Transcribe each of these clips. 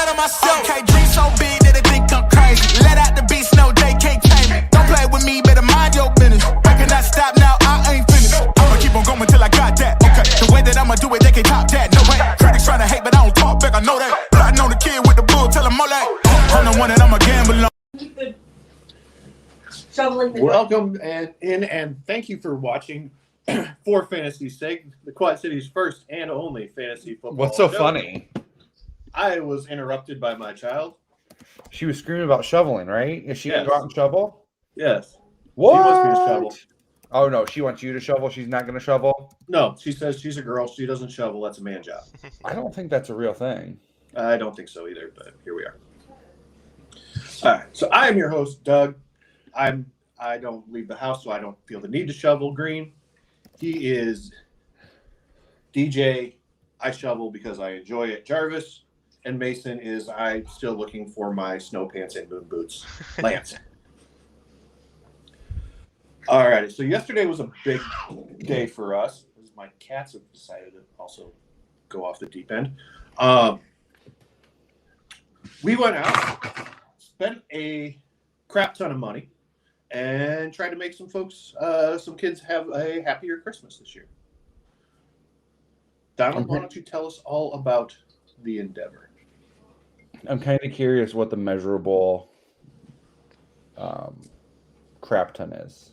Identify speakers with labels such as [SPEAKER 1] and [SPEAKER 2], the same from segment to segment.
[SPEAKER 1] proud of myself. Okay, dream so big that they think I'm crazy. Let out the beast, no, they can't tame me. Don't play with me, better mind your business. I cannot stop now, I ain't finished. I'ma keep on going till I got that. Okay, the way that I'ma do it, they can't top that. No way. Critics trying to hate, but I don't talk back, I know that. Plotting on the kid with the bull, tell him all that. I'm the one that I'ma gamble on.
[SPEAKER 2] Welcome and thank you for watching For Fantasy's Sake, the Quad City's first and only fantasy football.
[SPEAKER 3] What's so
[SPEAKER 2] show.
[SPEAKER 3] funny?
[SPEAKER 2] I was interrupted by my child.
[SPEAKER 3] She was screaming about shoveling, right? Is she gonna go out and shovel?
[SPEAKER 2] Yes.
[SPEAKER 3] What?
[SPEAKER 2] She wants me to shovel.
[SPEAKER 3] Oh no, she wants you to shovel. She's not gonna shovel.
[SPEAKER 2] No, she says she's a girl. She doesn't shovel. That's a man job.
[SPEAKER 3] I don't think that's a real thing.
[SPEAKER 2] I don't think so either, but here we are. All right. So I am your host, Doug. I don't leave the house, so I don't feel the need to shovel. Green. He is DJ. I shovel because I enjoy it. Jarvis. And Mason is I'm still looking for my snow pants and moon boots. Lance. All right. So yesterday was a big day for us. My cats have decided to also go off the deep end. We went out, spent a crap ton of money, and tried to make some folks, some kids have a happier Christmas this year. Donald, why don't you tell us all about the endeavor?
[SPEAKER 3] I'm kind of curious what the measurable crap ton is.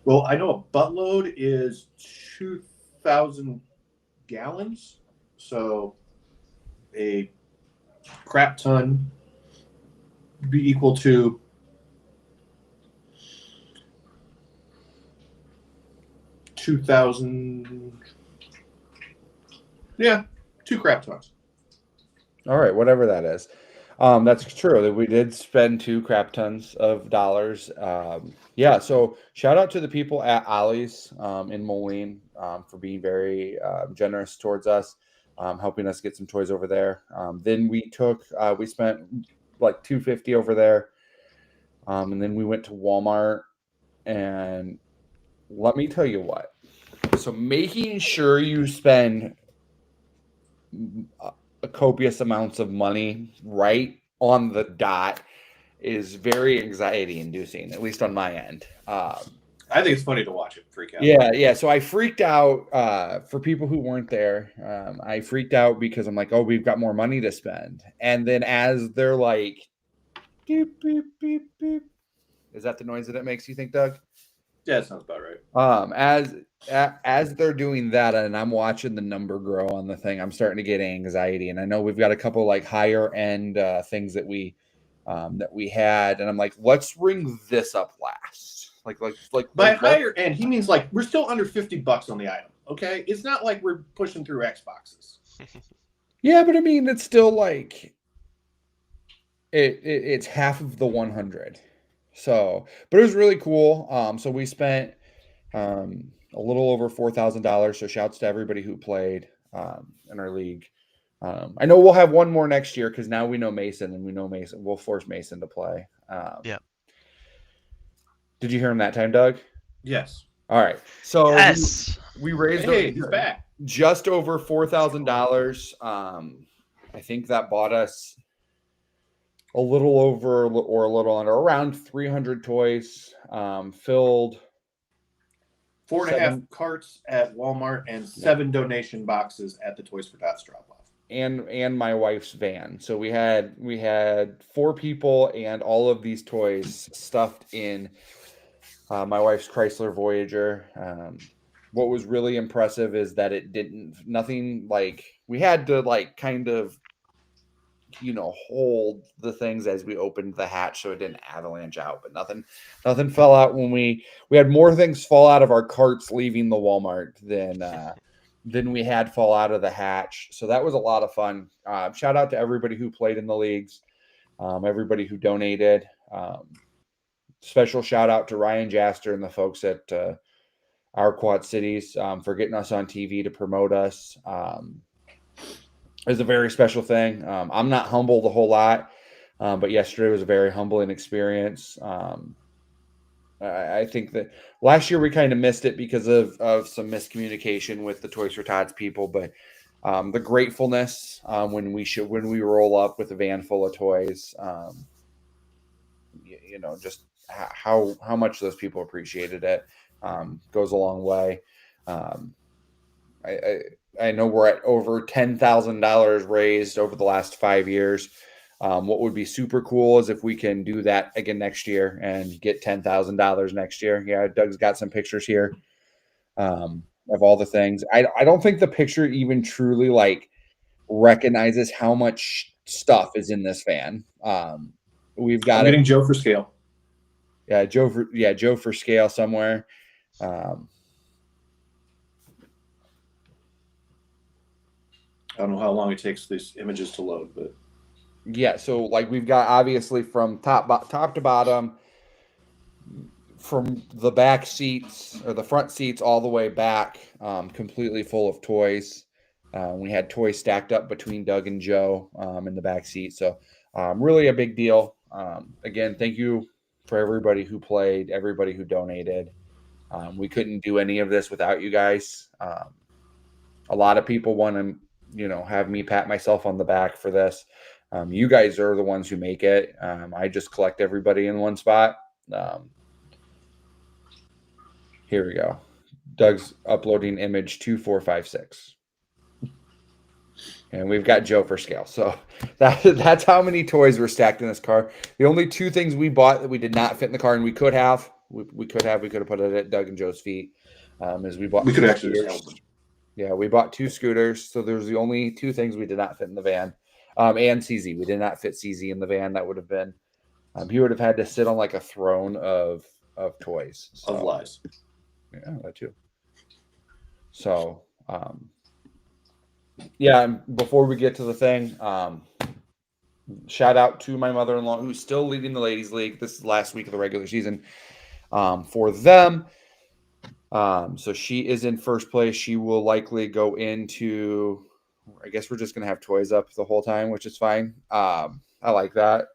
[SPEAKER 2] Well, I know a buttload is 2,000 gallons. So a crap ton would be equal to 2,000. Yeah, 2 crap tons.
[SPEAKER 3] All right, whatever that is. That's true. That we did spend 2 crap tons of dollars. Yeah, so shout out to the people at Ollie's in Moline for being very generous towards us, helping us get some toys over there. Then we spent like $250 over there, and then we went to Walmart. And let me tell you what. So making sure you spend copious amounts of money right on the dot is very anxiety inducing, at least on my end.
[SPEAKER 2] I think it's funny to watch it freak out.
[SPEAKER 3] Yeah. So I freaked out for people who weren't there. I freaked out because I'm like, oh, we've got more money to spend. And then as they're like, beep, beep, beep, beep. Is that the noise that it makes, you think, Doug?
[SPEAKER 2] Yeah, that sounds about right.
[SPEAKER 3] As they're doing that, and I'm watching the number grow on the thing, I'm starting to get anxiety. And I know we've got a couple like higher end things that we had, and I'm like, let's ring this up last. Like
[SPEAKER 2] by higher end, he means like we're still under $50 on the item. Okay, it's not like we're pushing through Xboxes.
[SPEAKER 3] Yeah, but I mean, it's still like it's half of the 100. So, but it was really cool. So we spent a little over $4,000. So shouts to everybody who played in our league. I know we'll have one more next year because now we know Mason, and we know Mason. We'll force Mason to play.
[SPEAKER 4] Yeah.
[SPEAKER 3] Did you hear him that time, Doug?
[SPEAKER 2] Yes.
[SPEAKER 3] All right. So
[SPEAKER 4] yes,
[SPEAKER 3] we raised
[SPEAKER 2] he's back.
[SPEAKER 3] Just over $4,000. I think that bought us a little over or a little under around 300 toys, filled
[SPEAKER 2] 4.5 carts at Walmart and 7 donation boxes at the Toys for Tots drop-off.
[SPEAKER 3] And my wife's van. So we had 4 people and all of these toys stuffed in my wife's Chrysler Voyager. What was really impressive is that nothing like we had to like kind of hold the things as we opened the hatch so it didn't avalanche out, but nothing fell out when we had more things fall out of our carts leaving the Walmart than we had fall out of the hatch. So that was a lot of fun. Shout out to everybody who played in the leagues, everybody who donated. Special shout out to Ryan Jaster and the folks at our Quad Cities for getting us on TV to promote us. It's a very special thing. I'm not humbled a whole lot, but yesterday was a very humbling experience. I think that last year we kind of missed it because of some miscommunication with the Toys for Tots people, but the gratefulness when we roll up with a van full of toys. Just how much those people appreciated it goes a long way. I know we're at over $10,000 raised over the last 5 years. What would be super cool is if we can do that again next year and get $10,000 next year. Yeah, Doug's got some pictures here of all the things. I don't think the picture even truly like recognizes how much stuff is in this van. We've got
[SPEAKER 2] I'm getting Joe for scale.
[SPEAKER 3] Yeah, Joe for scale somewhere.
[SPEAKER 2] I don't know how long it takes these images to load, but
[SPEAKER 3] yeah, so like we've got obviously from top to bottom, from the back seats or the front seats all the way back, completely full of toys. We had toys stacked up between Doug and Joe in the back seat. So really a big deal. Again, thank you for everybody who played, everybody who donated. We couldn't do any of this without you guys. A lot of people want to, have me pat myself on the back for this. You guys are the ones who make it. I just collect everybody in one spot. Here we go. Doug's uploading image 2456. And we've got Joe for scale. So that's how many toys were stacked in this car. The only two things we bought that we did not fit in the car, and we could have put it at Doug and Joe's feet, is we
[SPEAKER 2] could actually just help them.
[SPEAKER 3] Yeah, we bought 2 scooters. So there's the only 2 things we did not fit in the van. And CZ. We did not fit CZ in the van. That would have been, he would have had to sit on like a throne of toys. So,
[SPEAKER 2] of lies.
[SPEAKER 3] Yeah, that too. So, yeah, and before we get to the thing, shout out to my mother-in-law who's still leading the ladies league. This is the last week of the regular season for them. So she is in first place. She will likely go into, I guess we're just going to have toys up the whole time, which is fine. I like that.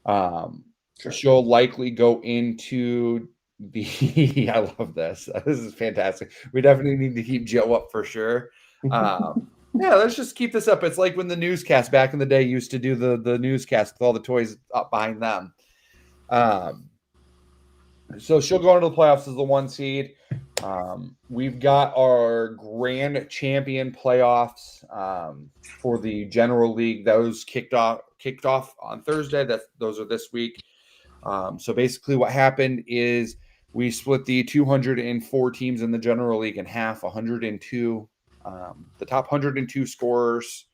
[SPEAKER 2] Sure.
[SPEAKER 3] She'll likely go into I love this. This is fantastic. We definitely need to keep Joe up for sure. Yeah, let's just keep this up. It's like when the newscast back in the day used to do the newscast with all the toys up behind them. So she'll go into the playoffs as the 1 seed. We've got our grand champion playoffs for the general league. Those kicked off on Thursday. Those are this week. So basically what happened is we split the 204 teams in the general league in half, 102. The top 102 scorers,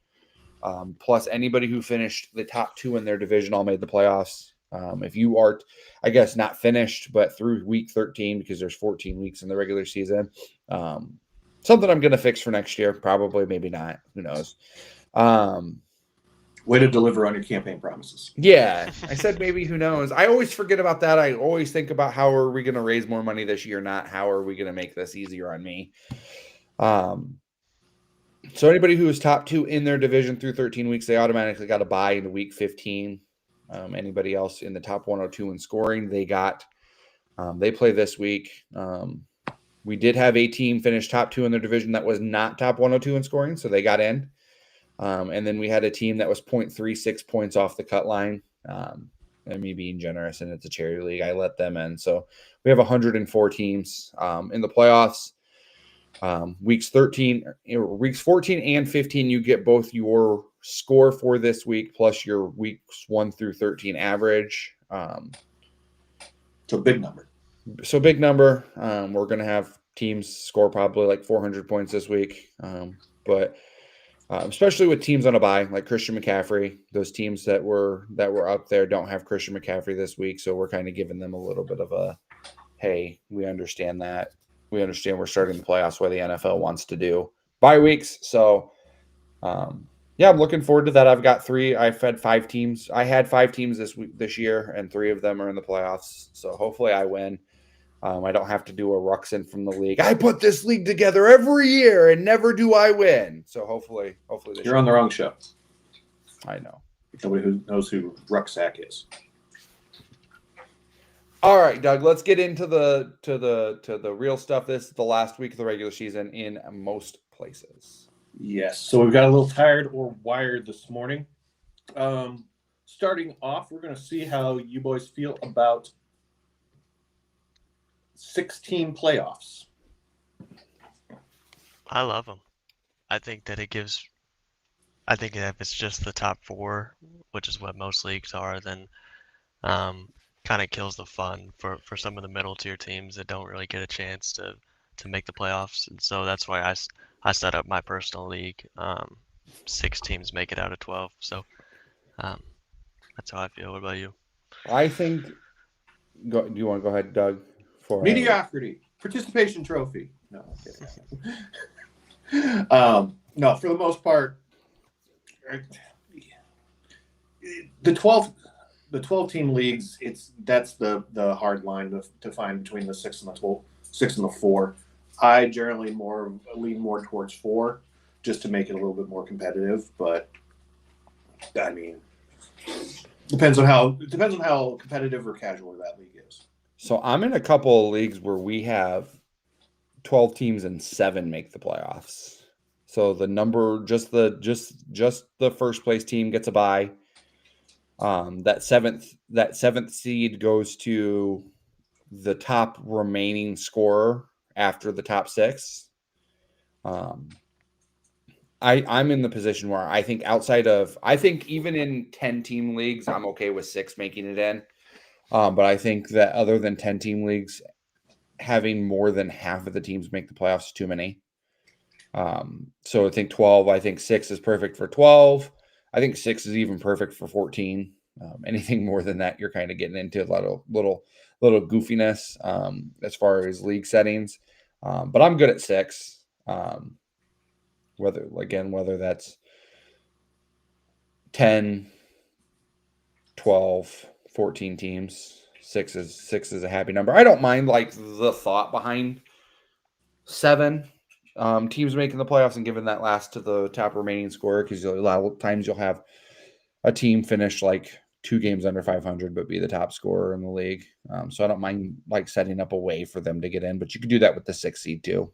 [SPEAKER 3] plus anybody who finished the top 2 in their division all made the playoffs. If you are, I guess, not finished, but through week 13, because there's 14 weeks in the regular season, something I'm going to fix for next year. Probably, maybe not. Who knows?
[SPEAKER 2] Way to deliver on your campaign promises.
[SPEAKER 3] Yeah, I said maybe, who knows? I always forget about that. I always think about how are we going to raise more money this year, not how are we going to make this easier on me. So anybody who is top 2 in their division through 13 weeks, they automatically got a bye into week 15. Anybody else in the top 102 in scoring, they play this week. We did have a team finish top 2 in their division that was not top 102 in scoring, so they got in. And then we had a team that was 0.36 points off the cut line. And me being generous, and it's a charity league, I let them in. So we have 104 teams in the playoffs. Weeks 14 and 15, you get both your score for this week plus your weeks 1 through 13 average.
[SPEAKER 2] So big number.
[SPEAKER 3] We're going to have teams score probably like 400 points this week. But especially with teams on a bye, like Christian McCaffrey, those teams that were up there don't have Christian McCaffrey this week. So we're kind of giving them a little bit of a, hey, we understand that. We understand we're starting the playoffs where the NFL wants to do bye weeks. So, yeah, I'm looking forward to that. I've had 5 teams. I had 5 teams this year, and 3 of them are in the playoffs. So hopefully I win. I don't have to do a Ruxin from the league. I put this league together every year and never do I win. So hopefully this
[SPEAKER 2] You're on the wrong show.
[SPEAKER 3] I know.
[SPEAKER 2] Nobody who knows who Rucksack is.
[SPEAKER 3] All right, Doug, let's get into the real stuff. This is the last week of the regular season in most places.
[SPEAKER 2] Yes. So we've got a little tired or wired this morning. Starting off, we're going to see how you boys feel about 16 playoffs.
[SPEAKER 4] I love them. I think that it gives. I think if it's just the top four, which is what most leagues are, then kind of kills the fun for some of the middle tier teams that don't really get a chance to make the playoffs. And so that's why I set up my personal league. 6 teams make it out of 12. So um, that's how I feel. What about you?
[SPEAKER 3] I think. Do you want to go ahead, Doug?
[SPEAKER 2] Mediocrity. Participation trophy. No, I'm kidding. No, for the most part, the 12 team leagues, that's the hard line to find between the 6 and the 12, 6 and the 4. I generally lean more towards 4 just to make it a little bit more competitive, but I mean, depends on how competitive or casual that league is.
[SPEAKER 3] So I'm in a couple of leagues where we have 12 teams and 7 make the playoffs. So the number, just the first place team gets a bye. That seventh seed goes to the top remaining scorer after the top 6. I'm in the position where I think even in 10 team leagues, I'm okay with 6 making it in. But I think that other than 10 team leagues, having more than half of the teams make the playoffs is too many. So I think 12. I think 6 is perfect for 12. I think 6 is even perfect for 14. Anything more than that, you're kind of getting into a lot of little goofiness as far as league settings. But I'm good at 6. Whether that's 10, 12, 14 teams, 6 is a happy number. I don't mind like the thought behind 7 teams making the playoffs and giving that last to the top remaining scorer, because a lot of times you'll have a team finish like 2 games under 500 but be the top scorer in the league. So I don't mind like setting up a way for them to get in, but you could do that with the 6 seed too.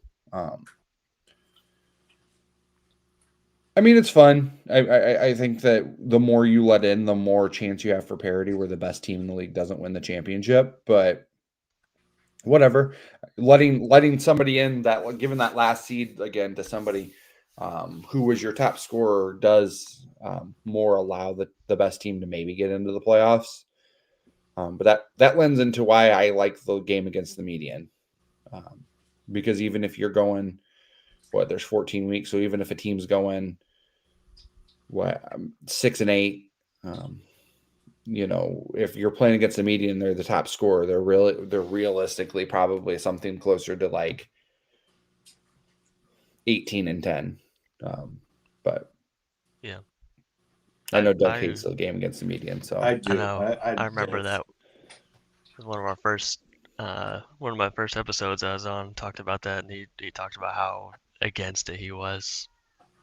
[SPEAKER 3] I mean, it's fun. I think that the more you let in, the more chance you have for parity, where the best team in the league doesn't win the championship. But whatever, letting somebody in, that giving that last seed again to somebody who was your top scorer does more allow the best team to maybe get into the playoffs. But that lends into why I like the game against the median, because even if you're going, there's 14 weeks, so even if a team's going 6 and 8, if you're playing against the median, they're the top scorer. They're realistically probably something closer to like 18 and 10. But
[SPEAKER 4] Yeah,
[SPEAKER 3] I know Doug hates the game against the median, so
[SPEAKER 2] I do.
[SPEAKER 4] I know. I remember that was one of my first episodes I was on, talked about that, and he talked about how against it he was.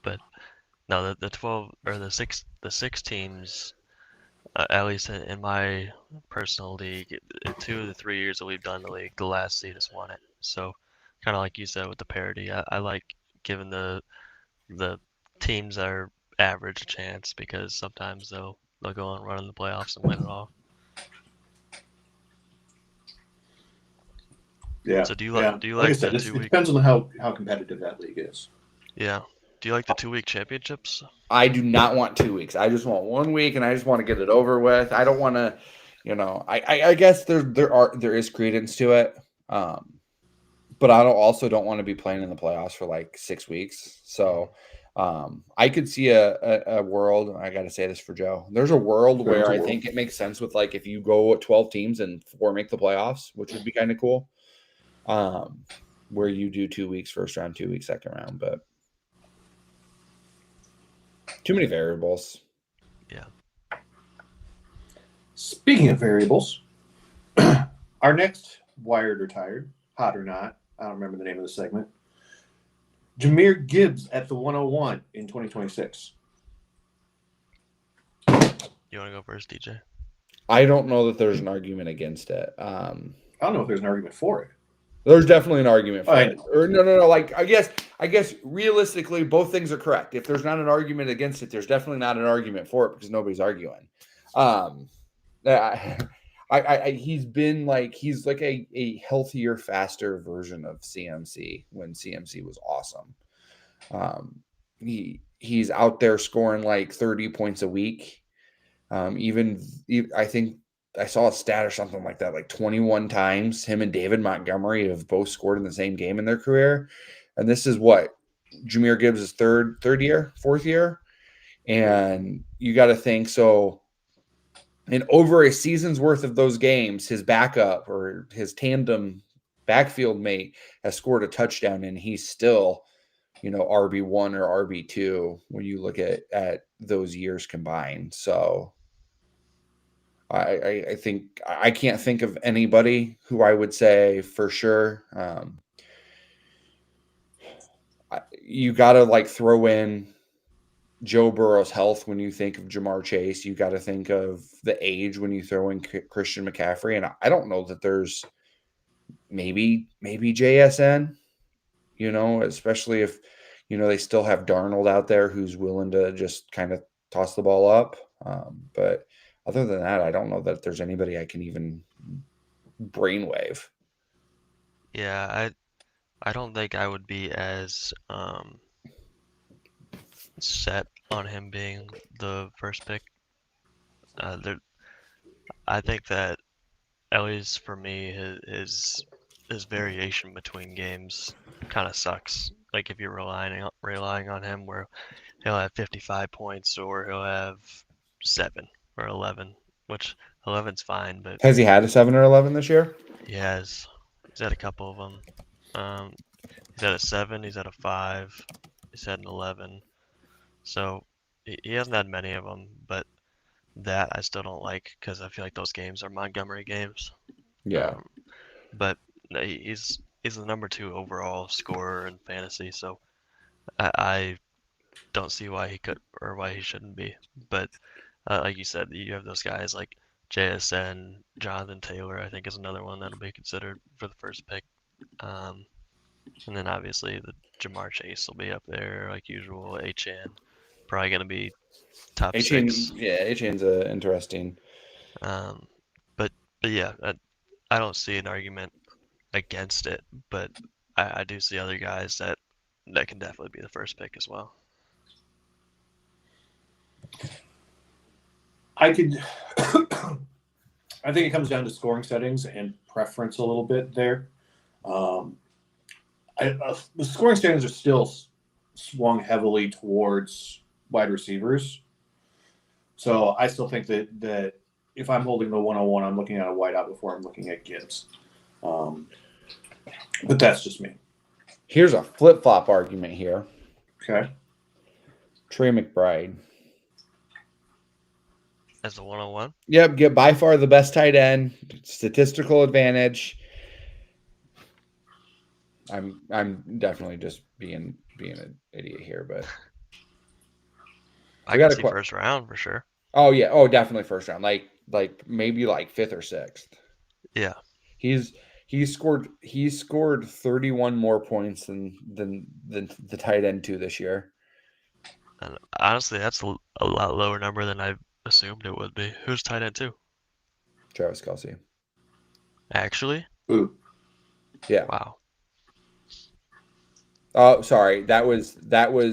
[SPEAKER 4] But no, the 12 or the 6 teams, at least in my personal league, 2 of the 3 years that we've done the league, the last seed has won it. So kind of like you said with the parity, I like giving the teams that are average a chance, because sometimes they'll go on running the playoffs and win it all.
[SPEAKER 2] Yeah.
[SPEAKER 4] So do you like
[SPEAKER 2] I said,
[SPEAKER 4] the
[SPEAKER 2] it
[SPEAKER 4] 2-week?
[SPEAKER 2] depends on how competitive that league is.
[SPEAKER 4] Yeah. Do you like the 2-week championships?
[SPEAKER 3] I do not want 2 weeks. I just want 1 week, and I just want to get it over with. I don't want to, I guess there is credence to it. But I don't want to be playing in the playoffs for like 6 weeks. So I could see a world. I got to say this for Joe. There's a world where I think it makes sense with like if you go at 12 teams and 4 make the playoffs, which would be kind of cool. Where you do 2 weeks first round, 2 weeks second round, but too many variables.
[SPEAKER 4] Yeah.
[SPEAKER 2] Speaking of variables, our next wired or tired, hot or not, I don't remember the name of the segment. Jahmyr Gibbs at the 101 in 2026.
[SPEAKER 4] You want to go first, DJ?
[SPEAKER 3] I don't know that there's an argument against it.
[SPEAKER 2] I don't know if there's an argument for it.
[SPEAKER 3] There's definitely an argument for
[SPEAKER 2] I
[SPEAKER 3] it.
[SPEAKER 2] know.
[SPEAKER 3] Or no. Like I guess realistically, both things are correct. If there's not an argument against it, there's definitely not an argument for it because nobody's arguing. He's been like he's like a healthier, faster version of CMC when CMC was awesome. He's out there scoring like 30 points a week. I think I saw a stat or something like that, like 21 times him and David Montgomery have both scored in the same game in their career. And this is what Jahmyr Gibbs' fourth year. And you got to think, so in over a season's worth of those games, his backup or his tandem backfield mate has scored a touchdown, and he's still, RB1 or RB2 when you look at those years combined. So I think I can't think of anybody who I would say for sure. You got to like throw in Joe Burrow's health when you think of Jamar Chase. You got to think of the age when you throw in Christian McCaffrey. And I don't know that there's maybe JSN, especially if, they still have Darnold out there who's willing to just kind of toss the ball up. But other than that, I don't know that there's anybody I can even brainwave.
[SPEAKER 4] Yeah, I don't think I would be as set on him being the first pick. I think that at least for me, his variation between games kind of sucks. Like if you're relying on him, where he'll have 55 points or he'll have 7 or 11, which 11's fine, but
[SPEAKER 3] Has he had a 7 or 11 this year?
[SPEAKER 4] he has. He's had a couple of them. He's had a 7. He's had a 5. He's had an 11. So he hasn't had many of them, but that I still don't like because I feel like those games are Montgomery games.
[SPEAKER 3] Yeah.
[SPEAKER 4] But he's the number 2 overall scorer in fantasy, so I don't see why he could or why he shouldn't be. But like you said, you have those guys like JSN, Jonathan Taylor, I think is another one that'll be considered for the first pick. And then obviously the Jamar Chase will be up there like usual. Achane probably going to be top 6.
[SPEAKER 3] Yeah, Achane's interesting.
[SPEAKER 4] But yeah, I don't see an argument against it, but I do see other guys that can definitely be the first pick as well.
[SPEAKER 2] I think it comes down to scoring settings and preference a little bit there. The scoring settings are still swung heavily towards wide receivers. So I still think that if I'm holding the 101, I'm looking at a wideout before I'm looking at Gibbs. But that's just me.
[SPEAKER 3] Here's a flip-flop argument here.
[SPEAKER 2] Okay.
[SPEAKER 3] Trey McBride.
[SPEAKER 4] As the 101?
[SPEAKER 3] Yep, get by far the best tight end, statistical advantage. I'm definitely just being an idiot here, but
[SPEAKER 4] I can see first round for sure.
[SPEAKER 3] Oh yeah, definitely first round. Like maybe like 5th or 6th.
[SPEAKER 4] Yeah.
[SPEAKER 3] He's scored 31 more points than the tight end 2 this year.
[SPEAKER 4] And honestly, that's a lot lower number than I assumed it would be. Who's tight end 2?
[SPEAKER 3] Travis Kelce.
[SPEAKER 4] Actually?
[SPEAKER 2] Ooh.
[SPEAKER 3] Yeah.
[SPEAKER 4] Wow.
[SPEAKER 3] Oh, sorry. That was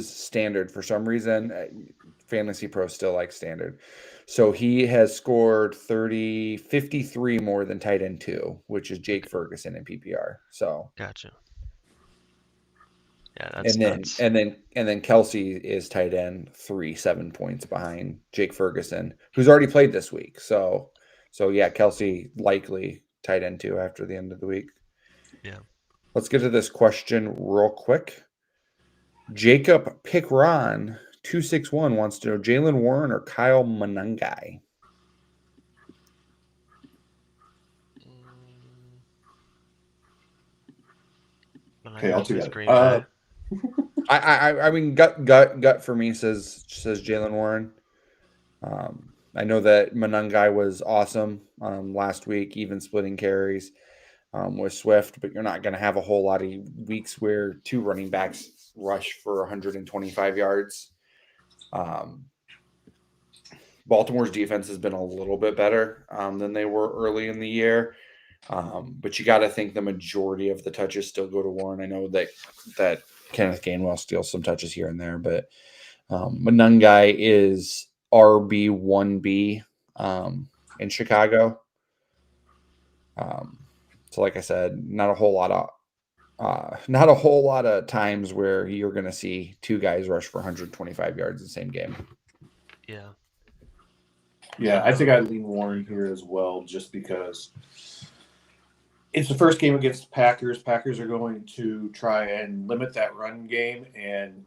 [SPEAKER 3] standard for some reason. Fantasy Pro still likes standard. So he has scored 53 more than tight end 2, which is Jake Ferguson in PPR. So
[SPEAKER 4] gotcha. Yeah, that's
[SPEAKER 3] and then Kelce is tight end 3, 7 points behind Jake Ferguson, who's already played this week. So yeah, Kelce likely tight end 2 after the end of the week.
[SPEAKER 4] Yeah.
[SPEAKER 3] Let's get to this question real quick. Jacob Pickron 261 wants to know Jalen Warren or Kyle Monangai.
[SPEAKER 2] Okay, I'll do that.
[SPEAKER 3] I mean, gut for me says Jalen Warren. I know that Monangai was awesome last week, even splitting carries. with Swift, but you're not going to have a whole lot of weeks where 2 running backs rush for 125 yards. Baltimore's defense has been a little bit better than they were early in the year. But you got to think the majority of the touches still go to Warren. I know that Kenneth Gainwell steals some touches here and there, but Monangai is RB1B in Chicago. So like I said, not a whole lot of times where you're going to see 2 guys rush for 125 yards in the same game.
[SPEAKER 4] Yeah.
[SPEAKER 2] Yeah, I think I'd lean Warren here as well, just because it's the first game against the Packers. Packers are going to try and limit that run game and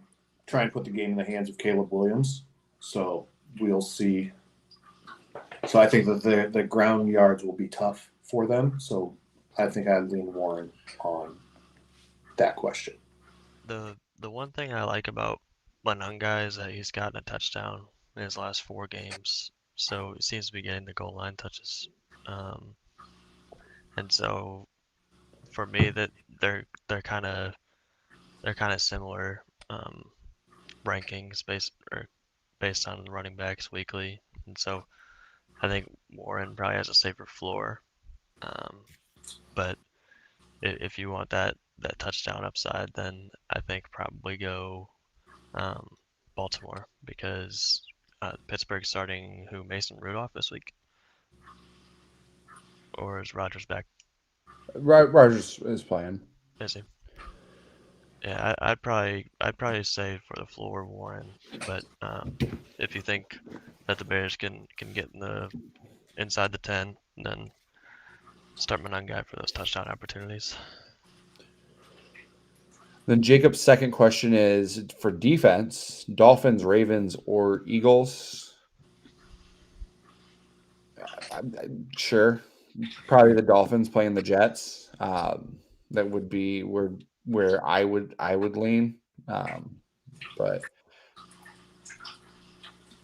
[SPEAKER 2] try and put the game in the hands of Caleb Williams. So we'll see. So I think that the ground yards will be tough for them. So I think I'd lean Warren on that question.
[SPEAKER 4] The one thing I like about Monangai is that he's gotten a touchdown in his last 4 games. So he seems to be getting the goal line touches. And so for me that they're kind of similar rankings based on running backs weekly. And so I think Warren probably has a safer floor. But if you want that touchdown upside, then I think probably go Baltimore, because Pittsburgh's starting Mason Rudolph this week, or is Rodgers back?
[SPEAKER 3] Rodgers is playing.
[SPEAKER 4] Is he? Yeah, I'd probably say for the floor Warren, but if you think that the Bears can get inside the 10, then start Monangai for those touchdown opportunities.
[SPEAKER 3] Then Jacob's second question is for defense: Dolphins, Ravens, or Eagles? Sure, probably the Dolphins playing the Jets. That would be where I would lean, but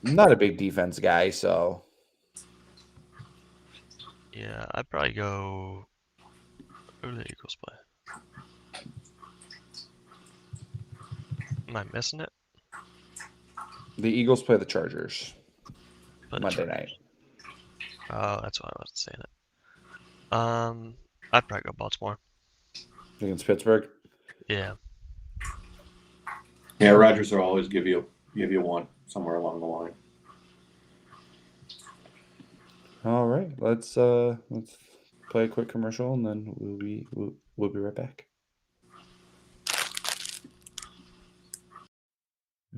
[SPEAKER 3] I'm not a big defense guy, so
[SPEAKER 4] Yeah, I'd probably go. Who do the Eagles play? Am I missing it?
[SPEAKER 3] the Eagles play the Chargers
[SPEAKER 4] Play the
[SPEAKER 3] Monday
[SPEAKER 4] Chargers.
[SPEAKER 3] night.
[SPEAKER 4] Oh, that's why I wasn't saying it. I'd probably go Baltimore.
[SPEAKER 3] Against Pittsburgh.
[SPEAKER 4] Yeah.
[SPEAKER 2] Yeah, Rodgers will always give you one somewhere along the line.
[SPEAKER 3] All right, let's play a quick commercial and then we'll be right back.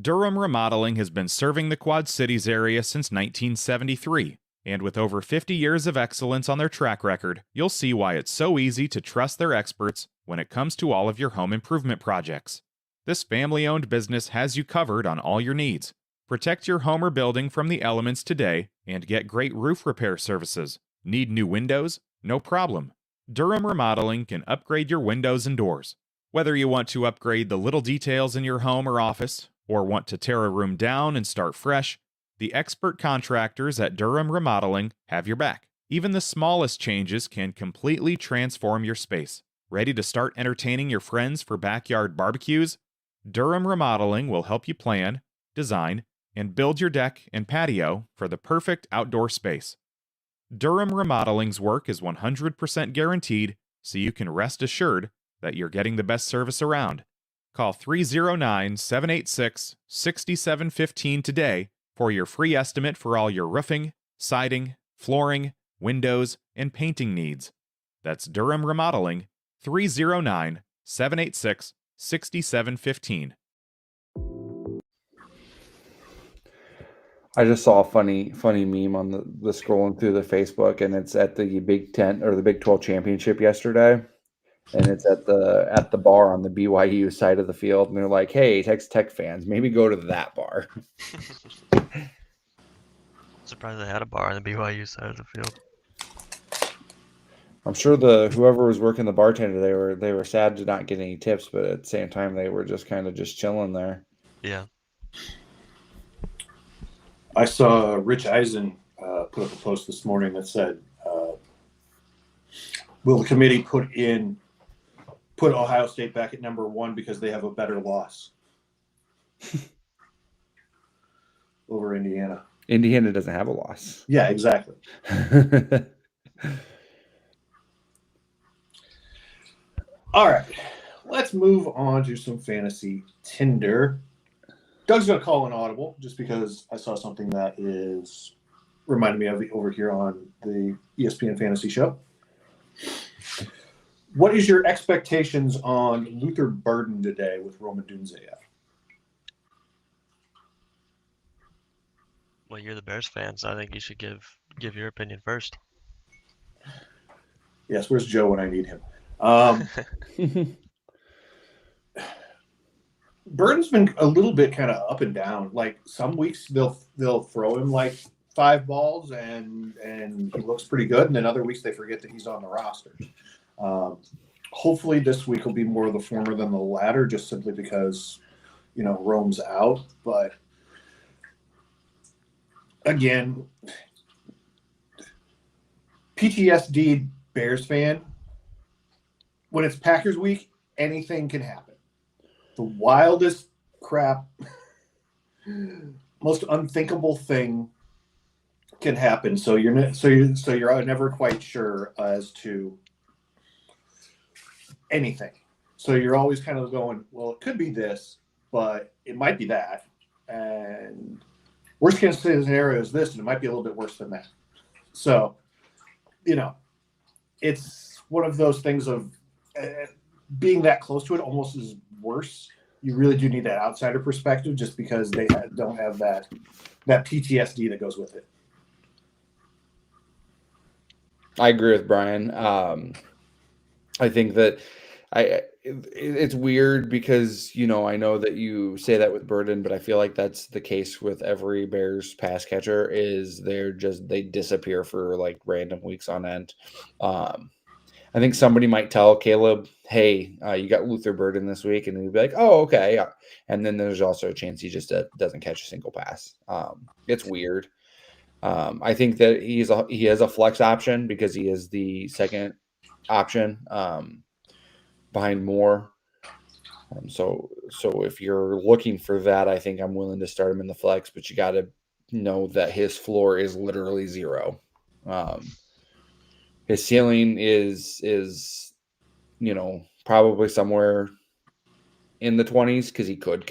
[SPEAKER 5] Durham Remodeling has been serving the Quad Cities area since 1973, and with over 50 years of excellence on their track record, you'll see why it's so easy to trust their experts when it comes to all of your home improvement projects. This family-owned business has you covered on all your needs. Protect your home or building from the elements today and get great roof repair services. Need new windows? No problem. Durham Remodeling can upgrade your windows and doors. Whether you want to upgrade the little details in your home or office, or want to tear a room down and start fresh, the expert contractors at Durham Remodeling have your back. Even the smallest changes can completely transform your space. Ready to start entertaining your friends for backyard barbecues? Durham Remodeling will help you plan, design, and build your deck and patio for the perfect outdoor space. Durham Remodeling's work is 100% guaranteed, so you can rest assured that you're getting the best service around. Call 309-786-6715 today for your free estimate for all your roofing, siding, flooring, windows, and painting needs. That's Durham Remodeling, 309-786-6715.
[SPEAKER 3] I just saw a funny meme on the scrolling through the Facebook, and it's at the Big 10 or the Big 12 championship yesterday. And it's at the bar on the BYU side of the field, and they're like, "Hey, Texas Tech fans, maybe go to that bar."
[SPEAKER 4] Surprised they had a bar on the BYU side of the field.
[SPEAKER 3] I'm sure whoever was working the bartender, they were sad to not get any tips, but at the same time, they were just kind of just chilling there.
[SPEAKER 4] Yeah.
[SPEAKER 2] I saw Rich Eisen put up a post this morning that said, will the committee put Ohio State back at number 1 because they have a better loss over Indiana?
[SPEAKER 3] Indiana doesn't have a loss.
[SPEAKER 2] Yeah, exactly. All right, let's move on to some fantasy Tinder. Doug's going to call an audible just because I saw something that is reminding me of over here on the ESPN Fantasy Show. What is your expectations on Luther Burden today with Roma Dunzeya?
[SPEAKER 4] Well, you're the Bears fan, so I think you should give your opinion first.
[SPEAKER 2] Yes, where's Joe when I need him? Burden's been a little bit kind of up and down. Like some weeks they'll throw him like 5 balls and he looks pretty good, and then other weeks they forget that he's on the roster. Hopefully this week will be more of the former than the latter, just simply because Rome's out. But again, PTSD Bears fan, when it's Packers week, anything can happen. The wildest crap, most unthinkable thing can happen. So you're never quite sure as to anything. So you're always kind of going, well, it could be this, but it might be that. And worst case scenario is this, and it might be a little bit worse than that. So, it's one of those things of being that close to it almost is worse. You really do need that outsider perspective just because they don't have that PTSD that goes with it.
[SPEAKER 3] I agree with Brian. I think that it's weird because, I know that you say that with Burden, but I feel like that's the case with every Bears pass catcher is they disappear for like random weeks on end. I think somebody might tell Caleb, hey, you got Luther Burden this week. And he'd be like, oh, okay. And then there's also a chance he just doesn't catch a single pass. It's weird. I think that he has a flex option because he is the second option behind Moore. So if you're looking for that, I think I'm willing to start him in the flex, but you got to know that his floor is literally 0. His ceiling is probably somewhere in the 20s because he could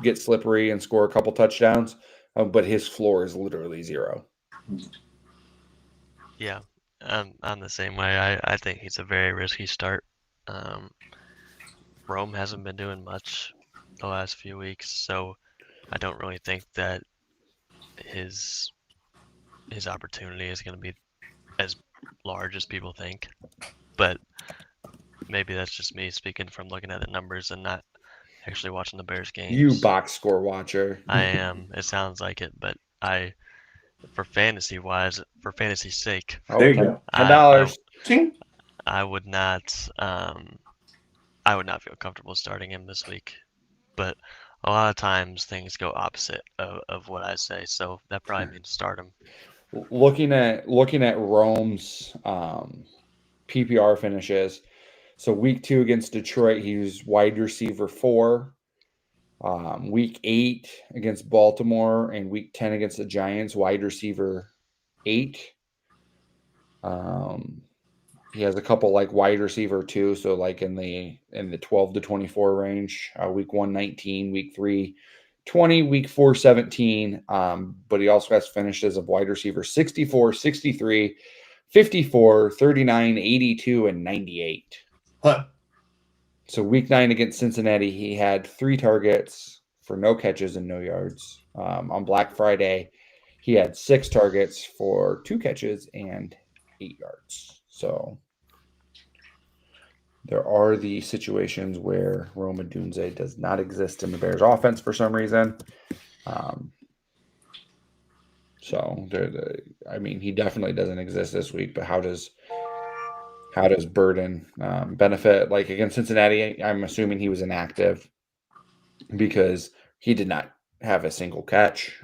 [SPEAKER 3] get slippery and score a couple touchdowns, but his floor is literally 0.
[SPEAKER 4] Yeah, I'm the same way. I think he's a very risky start. Rome hasn't been doing much the last few weeks, so I don't really think that his opportunity is going to be as large as people think. But maybe that's just me speaking from looking at the numbers and not actually watching the Bears games.
[SPEAKER 3] You box score watcher.
[SPEAKER 4] I am. It sounds like it, but for fantasy's sake,
[SPEAKER 2] There you go.
[SPEAKER 3] $10.
[SPEAKER 4] I would not feel comfortable starting him this week. But a lot of times things go opposite of what I say, so that probably means start him.
[SPEAKER 3] Looking at Rome's PPR finishes, so week 2 against Detroit, he was wide receiver 4. Week 8 against Baltimore and week 10 against the Giants, wide receiver 8. He has a couple like wide receiver 2, so like in the 12 to 24 range. Week 1, 19, week 3, 20, week 4, 17. But he also has finishes of wide receiver 64, 63, 54, 39, 82, and 98.
[SPEAKER 2] Huh.
[SPEAKER 3] So week 9 against Cincinnati, he had 3 targets for no catches and no yards. On Black Friday, he had 6 targets for 2 catches and 8 yards. So there are the situations where Rome Odunze does not exist in the Bears offense for some reason. He definitely doesn't exist this week, but how does Burden benefit? Like against Cincinnati, I'm assuming he was inactive because he did not have a single catch.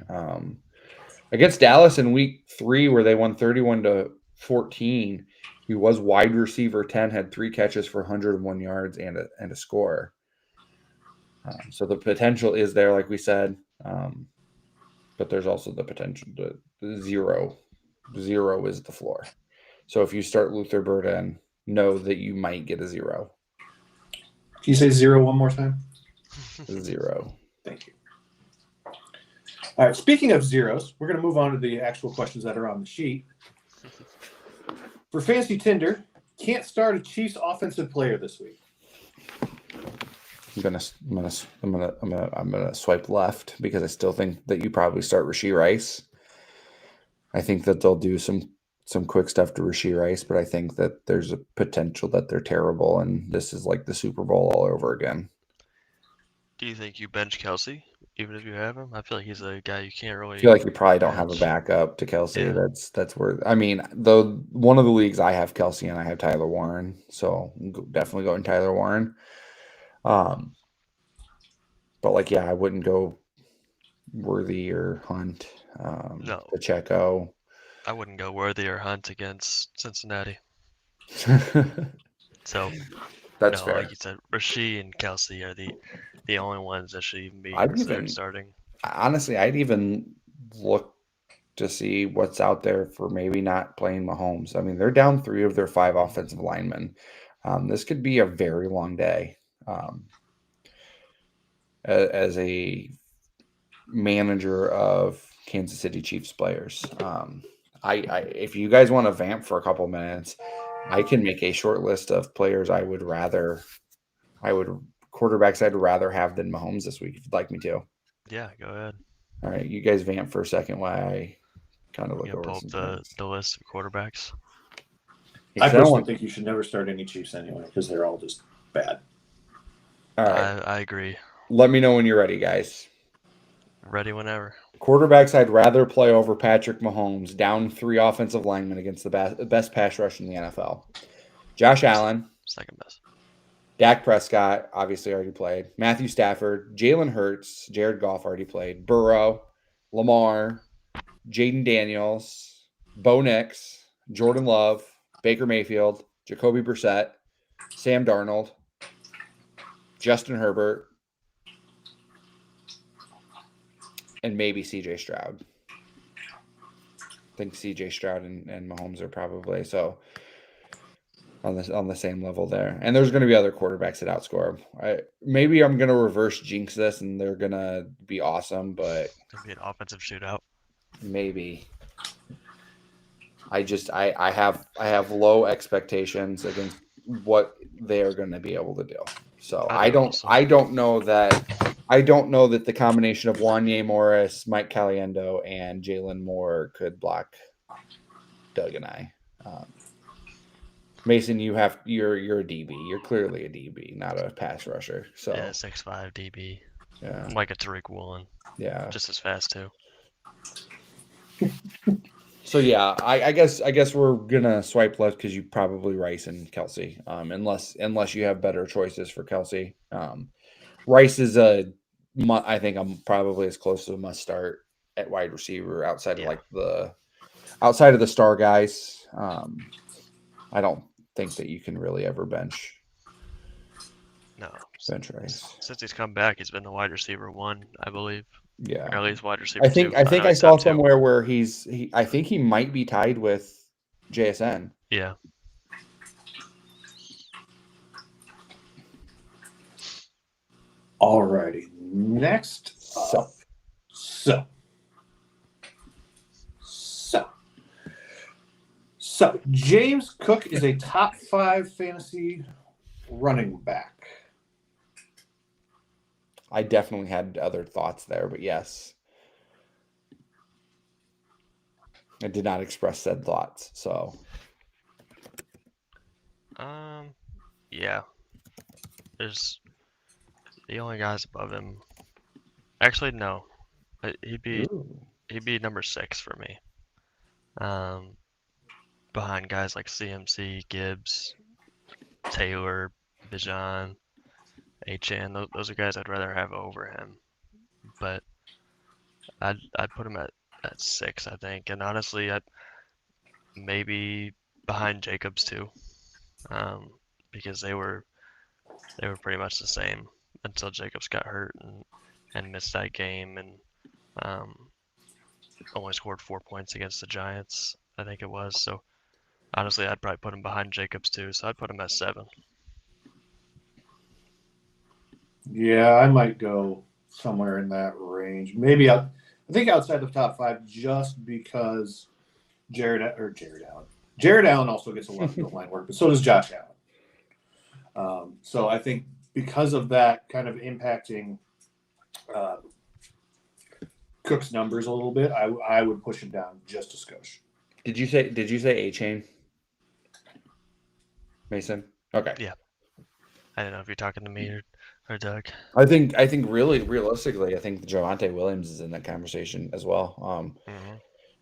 [SPEAKER 3] Against Dallas in week 3, where they won 31-14, He was wide receiver 10, had 3 catches for 101 yards and a score. So the potential is there, like we said, but there's also the potential to zero. Zero is the floor. So if you start Luther Burden, know that you might get a 0.
[SPEAKER 2] Can you say 0 one more time?
[SPEAKER 3] 0.
[SPEAKER 2] Thank you. All right. Speaking of zeros, we're going to move on to the actual questions that are on the sheet. For Fancy Tinder, can't start a Chiefs offensive player this week.
[SPEAKER 3] I'm gonna swipe left because I still think that you probably start Rashee Rice. I think that they'll do some quick stuff to Rashee Rice, but I think that there's a potential that they're terrible, and this is like the Super Bowl all over again.
[SPEAKER 4] Do you think you bench Kelsey, even if you have him? I feel like he's a guy you can't really.
[SPEAKER 3] I feel like you probably don't have a
[SPEAKER 4] bench.
[SPEAKER 3] backup to Kelsey.
[SPEAKER 4] Yeah.
[SPEAKER 3] That's where, I mean, though one of the leagues I have Kelsey and I have Tyler Warren, so definitely going Tyler Warren. But like, yeah, I wouldn't go Worthy or Hunt.
[SPEAKER 4] No.
[SPEAKER 3] Pacheco.
[SPEAKER 4] I wouldn't go Worthy or Hunt against Cincinnati. So
[SPEAKER 3] That's
[SPEAKER 4] no,
[SPEAKER 3] fair.
[SPEAKER 4] like you said, Rashee and Kelsey are the only ones that should even be
[SPEAKER 3] I'd
[SPEAKER 4] considered
[SPEAKER 3] even-
[SPEAKER 4] starting.
[SPEAKER 3] Honestly, I'd even look to see what's out there for maybe not playing Mahomes. I mean, they're down 3 of their 5 offensive linemen. This could be a very long day. As a manager of Kansas City Chiefs players, I if you guys want to vamp for a couple minutes, I can make a short list of players quarterbacks I'd rather have than Mahomes this week if you'd like me to.
[SPEAKER 4] Yeah, go ahead.
[SPEAKER 3] All right, you guys vamp for a second while I kind of look
[SPEAKER 4] You
[SPEAKER 3] over
[SPEAKER 4] pull up
[SPEAKER 3] some
[SPEAKER 4] the
[SPEAKER 3] things.
[SPEAKER 4] list of quarterbacks.
[SPEAKER 3] Yeah,
[SPEAKER 2] I
[SPEAKER 3] 'cause I don't
[SPEAKER 2] personally
[SPEAKER 3] want-
[SPEAKER 2] think you should never start any Chiefs anyway because they're all just bad.
[SPEAKER 3] All right,
[SPEAKER 4] I agree.
[SPEAKER 3] let me know when you're ready, guys.
[SPEAKER 4] Ready whenever.
[SPEAKER 3] Quarterbacks I'd rather play over Patrick Mahomes, down 3 offensive linemen against the best pass rush in the NFL. Josh Allen,
[SPEAKER 4] Second best.
[SPEAKER 3] Dak Prescott, obviously already played. Matthew Stafford, Jalen Hurts, Jared Goff already played. Burrow, Lamar, Jaden Daniels, Bo Nix, Jordan Love, Baker Mayfield, Jacoby Brissett, Sam Darnold, Justin Herbert, and maybe CJ Stroud. I think CJ Stroud and Mahomes are probably so on the same level there. And there's going to be other quarterbacks that outscore them. Maybe I'm going to reverse jinx this and they're going to be awesome, but
[SPEAKER 4] It's gonna be an offensive shootout.
[SPEAKER 3] maybe. I have low expectations against what they are going to be able to do. So I don't know that the combination of Wanye Morris, Mike Caliendo, and Jalen Moore could block Doug and I. Mason, you're a DB. You're clearly a DB, not a pass rusher. So
[SPEAKER 4] Yeah, 6'5" DB.
[SPEAKER 3] yeah,
[SPEAKER 4] I'm like a Tariq Woolen.
[SPEAKER 3] yeah.
[SPEAKER 4] Just as fast too.
[SPEAKER 3] So yeah, I guess we're gonna swipe left because you probably Rice and Kelsey, unless you have better choices for Kelsey. Rice is I think I'm probably as close to a must start at wide receiver outside of outside of the star guys. I don't think that you can really ever bench Rice.
[SPEAKER 4] Since he's come back, he's been the wide receiver 1, I believe.
[SPEAKER 3] Yeah,
[SPEAKER 4] Or at least wide receiver
[SPEAKER 3] I think
[SPEAKER 4] 2.
[SPEAKER 3] I saw somewhere where I think he might be tied with JSN.
[SPEAKER 4] Yeah.
[SPEAKER 2] All righty. Next up. So James Cook is a top 5 fantasy running back.
[SPEAKER 3] I definitely had other thoughts there, but yes. I did not express said thoughts, so.
[SPEAKER 4] Yeah. There's the only guys above him. Actually, no. He'd be number 6 for me. Behind guys like CMC, Gibbs, Taylor, Bijan, Achan. Those are guys I'd rather have over him. But I'd put him at 6, I think. And honestly, maybe behind Jacobs too, because they were pretty much the same until Jacobs got hurt and missed that game and only scored 4 points against the Giants, I think it was. So honestly, I'd probably put him behind Jacobs too. So I'd put him at 7.
[SPEAKER 2] Yeah, I might go somewhere in that range. Maybe I think outside the top 5, just because Jared Allen also gets a lot of goal line work, but so does Josh Allen. So I think because of that kind of impacting Cook's numbers a little bit, I would push him down just a skosh.
[SPEAKER 3] Did you say A-Chain? Mason? Okay.
[SPEAKER 4] Yeah. I don't know if you're talking to me or Doug.
[SPEAKER 3] I think really realistically, I think Javonte Williams is in that conversation as well.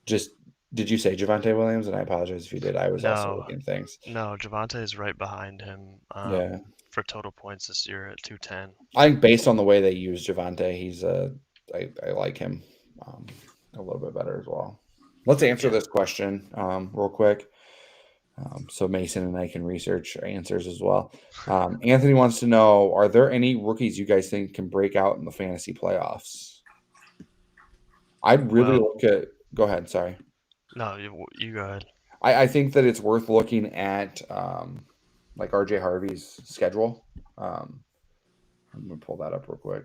[SPEAKER 3] Just did you say Javonte Williams? And I apologize if you did. I was also looking at things.
[SPEAKER 4] No, Javonte is right behind him.
[SPEAKER 3] Yeah.
[SPEAKER 4] For total points this year at 210.
[SPEAKER 3] I think based on the way they use Javonte, he's I like him a little bit better as well. Let's answer this question real quick. So Mason and I can research answers as well. Anthony wants to know, are there any rookies you guys think can break out in the fantasy playoffs? I'd really look at – go ahead, sorry.
[SPEAKER 4] No, you go ahead.
[SPEAKER 3] I think that it's worth looking at like RJ Harvey's schedule. I'm going to pull that up real quick.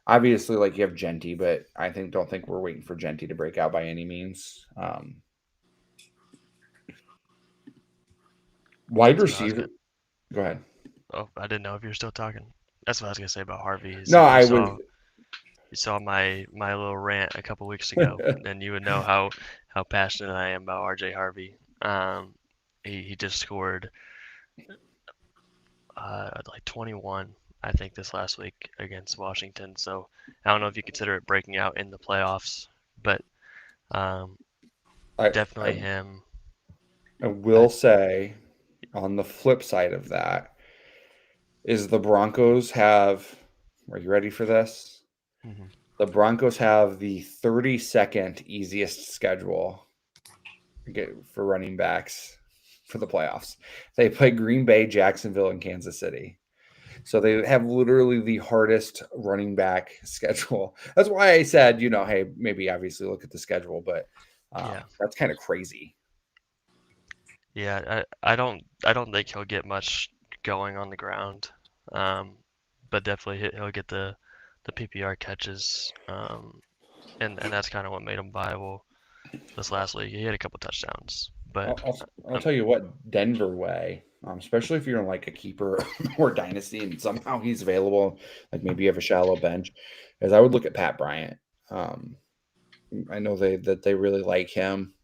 [SPEAKER 3] Obviously, like you have Genty, but I don't think we're waiting for Genty to break out by any means. Wide receiver. Go ahead.
[SPEAKER 4] Oh, I didn't know if you were still talking. That's what I was gonna say about Harvey.
[SPEAKER 3] No, I would.
[SPEAKER 4] You saw my little rant a couple weeks ago, and you would know how passionate I am about RJ Harvey. He just scored like 21, I think, this last week against Washington. So I don't know if you consider it breaking out in the playoffs, but definitely him.
[SPEAKER 3] I will say, on the flip side of that, is the Broncos have. Are you ready for this?
[SPEAKER 4] Mm-hmm.
[SPEAKER 3] The Broncos have the 32nd easiest schedule for running backs for the playoffs. They play Green Bay, Jacksonville, and Kansas City. So they have literally the hardest running back schedule. That's why I said, hey, maybe obviously look at the schedule, but that's kind of crazy.
[SPEAKER 4] Yeah, I don't think he'll get much going on the ground, but definitely he'll get the PPR catches, and that's kind of what made him viable this last week. He had a couple touchdowns, but
[SPEAKER 3] I'll tell you what, Denver way, especially if you're in like a keeper or dynasty and somehow he's available, like maybe you have a shallow bench, is I would look at Pat Bryant. I know that they really like him.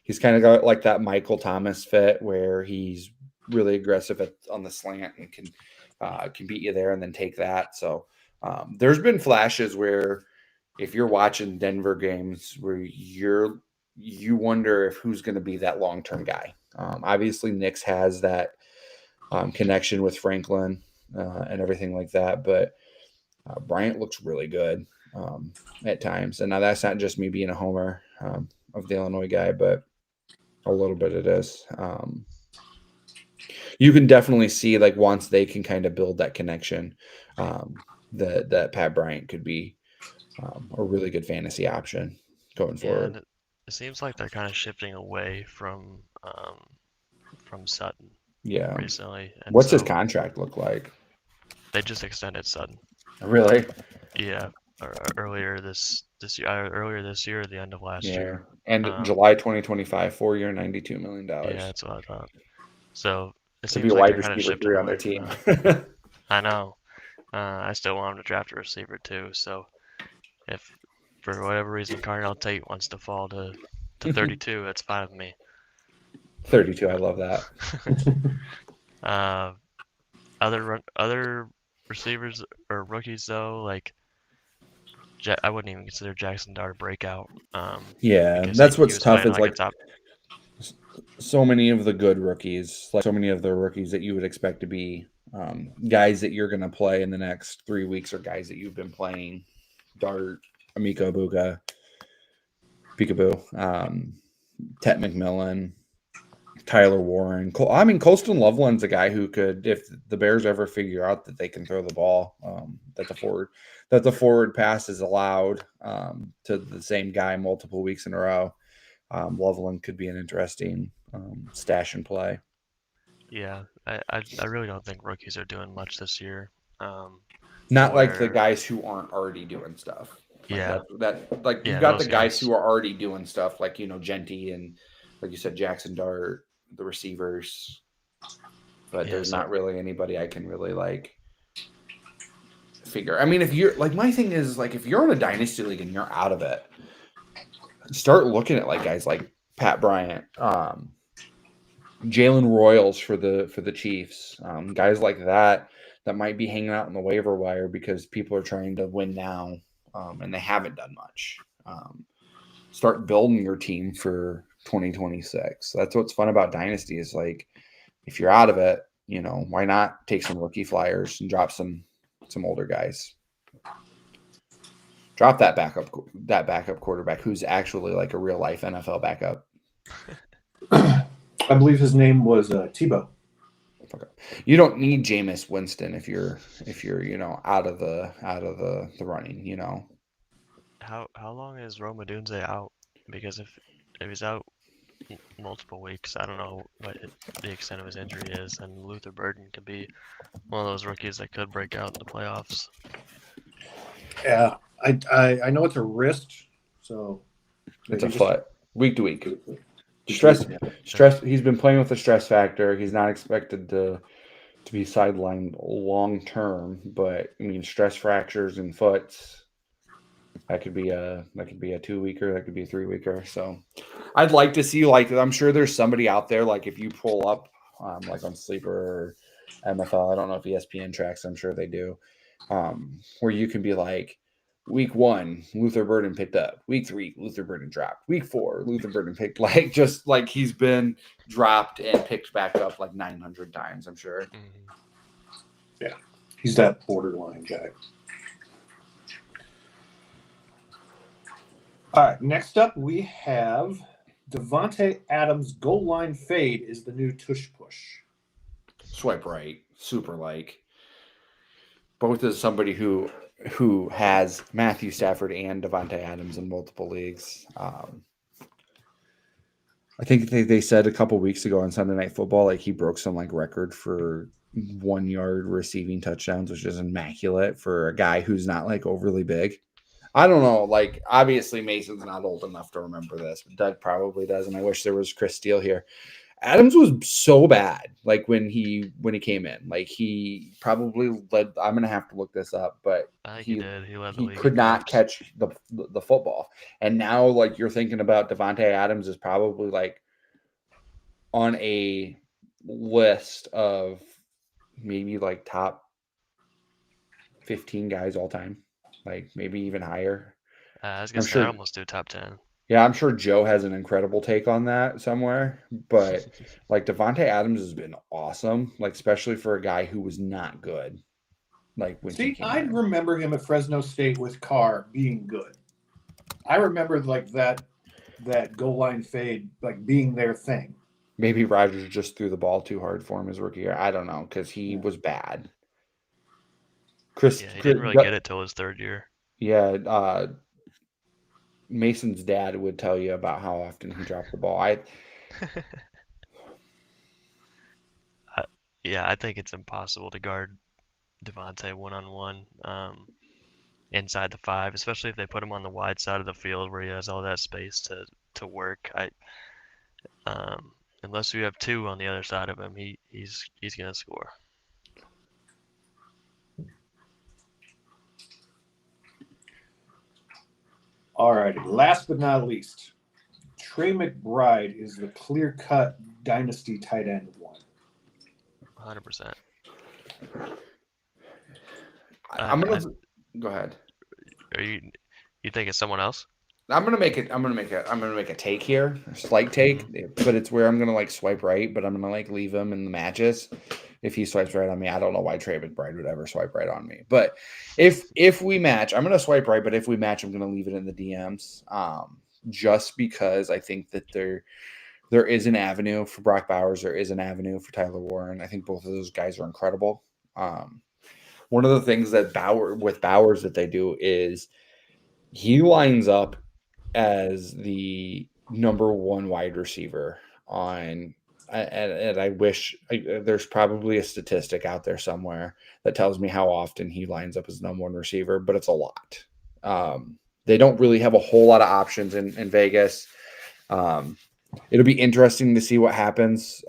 [SPEAKER 3] He's kind of got like that Michael Thomas fit where he's really aggressive on the slant and can beat you there and then take that. So there's been flashes where if you're watching Denver games where you wonder if who's going to be that long-term guy. Obviously Nix has that connection with Franklin and everything like that, but Bryant looks really good at times. And now that's not just me being a homer of the Illinois guy, but a little bit it is. You can definitely see like once they can kind of build that connection, that Pat Bryant could be a really good fantasy option going forward.
[SPEAKER 4] And it seems like they're kind of shifting away from Sutton.
[SPEAKER 3] Yeah.
[SPEAKER 4] Recently. And
[SPEAKER 3] what's his contract look like?
[SPEAKER 4] They just extended Sutton.
[SPEAKER 3] Really?
[SPEAKER 4] Yeah. Earlier this year, or the end of last year.
[SPEAKER 3] And July 2025, 4-year, $92 million.
[SPEAKER 4] Yeah, that's what I thought. So it
[SPEAKER 3] to
[SPEAKER 4] seems
[SPEAKER 3] be a
[SPEAKER 4] like
[SPEAKER 3] wide receiver 3 on their team.
[SPEAKER 4] I know. I still want him to draft a receiver too. So if for whatever reason Cardinal Tate wants to fall to 32, that's fine with me.
[SPEAKER 3] 32, I love that.
[SPEAKER 4] Other receivers or rookies though, like I wouldn't even consider Jackson Dart a breakout.
[SPEAKER 3] That's what's tough. It's like
[SPEAKER 4] top.
[SPEAKER 3] So many of the good rookies, like so many of the rookies that you would expect to be guys that you're going to play in the next 3 weeks, or guys that you've been playing. Dart, Amiko Buka, Peekaboo, Tet McMillan, Tyler Warren. Colston Loveland's a guy who could, if the Bears ever figure out that they can throw the ball, that the forward pass is allowed to the same guy multiple weeks in a row. Loveland could be an interesting stash and play.
[SPEAKER 4] Yeah, I really don't think rookies are doing much this year.
[SPEAKER 3] Not like the guys who aren't already doing stuff.
[SPEAKER 4] Yeah.
[SPEAKER 3] You've got
[SPEAKER 4] those
[SPEAKER 3] the guys
[SPEAKER 4] guys.
[SPEAKER 3] who are already doing stuff, like Genty and, like you said, Jackson Dart, the receivers. But
[SPEAKER 4] Yeah,
[SPEAKER 3] there's not really anybody I can really like figure. I mean, if you're like, my thing is like, if you're in a dynasty league and you're out of it, start looking at like guys like Pat Bryant, Jalen Royals for the Chiefs, guys like that might be hanging out in the waiver wire because people are trying to win now, and they haven't done much. Start building your team for 2026. That's what's fun about Dynasty is like, if you're out of it, why not take some rookie flyers and drop some older guys? Drop that backup quarterback who's actually like a real life NFL backup.
[SPEAKER 2] I believe his name was Tebow.
[SPEAKER 3] Okay. You don't need Jameis Winston if you're out of the running.
[SPEAKER 4] How long is Rome Odunze out? Because if he's out multiple weeks, I don't know what the extent of his injury is, and Luther Burden could be one of those rookies that could break out in the playoffs.
[SPEAKER 2] Yeah, I know it's a wrist, so
[SPEAKER 3] it's a foot. Week to week. Stress. He's been playing with a stress factor. He's not expected to be sidelined long term, but I mean, stress fractures in foots. That could be a 2-weeker. That could be a 3-weeker. So, I'd like to see, like, I'm sure there's somebody out there, like if you pull up, like on Sleeper or MFL. I don't know if ESPN tracks. I'm sure they do. Where you can be like, week 1, Luther Burden picked up. Week 3, Luther Burden dropped. Week 4, Luther Burden picked, like, just like he's been dropped and picked back up like 900 times, I'm sure.
[SPEAKER 2] Yeah, he's that borderline guy. All right, next up we have Davante Adams' goal line fade is the new tush push.
[SPEAKER 3] Swipe right, super like. Both as somebody who has Matthew Stafford and Davante Adams in multiple leagues. I think they said a couple weeks ago on Sunday Night Football, like he broke some like record for 1-yard receiving touchdowns, which is immaculate for a guy who's not like overly big. I don't know. Like, obviously Mason's not old enough to remember this, but Doug probably does. And I wish there was Chris Steele here. Adams was so bad, like when he came in, like he probably led. I'm gonna have to look this up, but
[SPEAKER 4] he did. He led the league.
[SPEAKER 3] Could not catch the football, and now like you're thinking about Davante Adams is probably like on a list of maybe like top 15 guys all time, like maybe even higher.
[SPEAKER 4] I was gonna say, I almost do top 10.
[SPEAKER 3] Yeah, I'm sure Joe has an incredible take on that somewhere, but like Davante Adams has been awesome, like especially for a guy who was not good. Like when
[SPEAKER 2] I remember him at Fresno State with Carr being good. I remember like that goal line fade like being their thing.
[SPEAKER 3] Maybe Rodgers just threw the ball too hard for him his rookie year. I don't know because he was bad.
[SPEAKER 4] He didn't really get it till his third year.
[SPEAKER 3] Yeah, Mason's dad would tell you about how often he dropped the ball. I
[SPEAKER 4] think it's impossible to guard Davante one-on-one inside the 5, especially if they put him on the wide side of the field where he has all that space to work. Unless you have 2 on the other side of him, he's gonna score.
[SPEAKER 2] All righty. Last but not least, Trey McBride is the clear-cut dynasty tight end 1.
[SPEAKER 4] 100%.
[SPEAKER 3] I'm gonna go ahead.
[SPEAKER 4] Are you think it's someone else?
[SPEAKER 3] I'm gonna make a take here, a slight take, but it's where I'm gonna like swipe right, but I'm gonna like leave him in the matches. If he swipes right on me, I don't know why Trey McBride would ever swipe right on me. But if we match, I'm gonna swipe right. But if we match, I'm gonna leave it in the DMs, just because I think that there is an avenue for Brock Bowers. There is an avenue for Tyler Warren. I think both of those guys are incredible. One of the things that Bowers that they do is he lines up as the number one wide receiver on, and I wish there's probably a statistic out there somewhere that tells me how often he lines up as number one receiver, but it's a lot. They don't really have a whole lot of options in Vegas. It'll be interesting to see what happens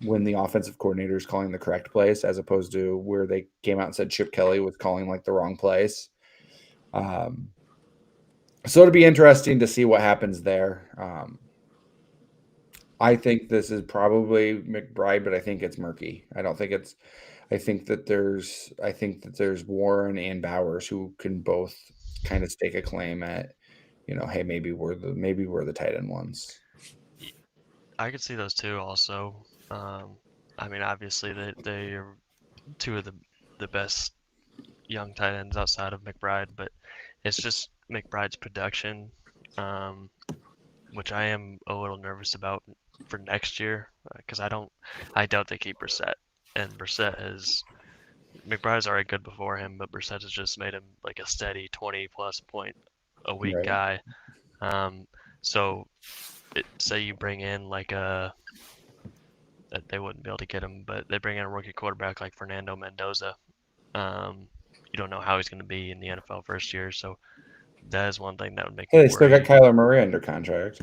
[SPEAKER 3] when the offensive coordinator is calling the correct place, as opposed to where they came out and said Chip Kelly was calling like the wrong place. So it'll be interesting to see what happens there. I think this is probably McBride, but I think it's murky. I think that there's Warren and Bowers who can both kind of stake a claim at, hey, maybe we're the tight end ones.
[SPEAKER 4] I could see those two also. Obviously they are two of the best young tight ends outside of McBride, but it's just McBride's production, which I am a little nervous about for next year, because I doubt they keep Brissett, and McBride's already good before him, but Brissett has just made him like a steady 20+ point a week guy. So say you bring in that they wouldn't be able to get him, but they bring in a rookie quarterback like Fernando Mendoza. You don't know how he's going to be in the NFL first year, so that is one thing that would make me
[SPEAKER 3] They still got Kyler Murray under contract.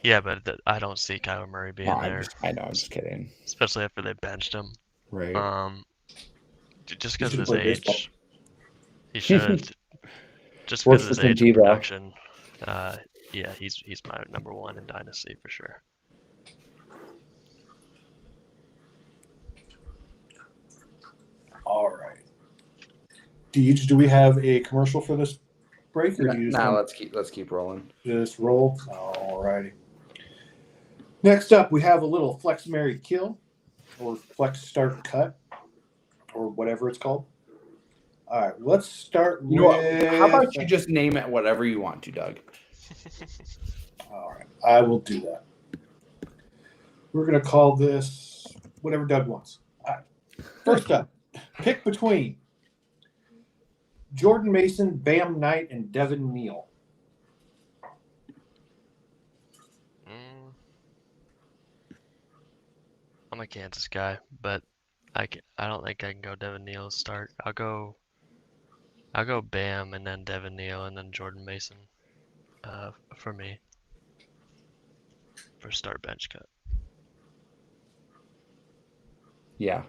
[SPEAKER 4] Yeah, but I don't see Kyler Murray being there.
[SPEAKER 3] I know, I'm just kidding.
[SPEAKER 4] Especially after they benched him.
[SPEAKER 3] Right.
[SPEAKER 4] Just because of his age.
[SPEAKER 2] Baseball.
[SPEAKER 4] He should. Just because of his age and production. Yeah, he's my number one in Dynasty for sure.
[SPEAKER 2] All right. Do we have a commercial for this break? Or
[SPEAKER 3] let's keep rolling.
[SPEAKER 2] Just roll. All righty. Next up, we have a little flex, marry, kill, or flex, start, cut, or whatever it's called. All right, let's start with.
[SPEAKER 3] How about you just name it whatever you want to, Doug?
[SPEAKER 2] All right, I will do that. We're going to call this whatever Doug wants. All right. First up, pick between Jordan Mason, Bam Knight, and Devin Neal.
[SPEAKER 4] I'm a Kansas guy, but I don't think I can go Devin Neal start. I'll go Bam and then Devin Neal and then Jordan Mason for me for start bench cut.
[SPEAKER 3] Yeah,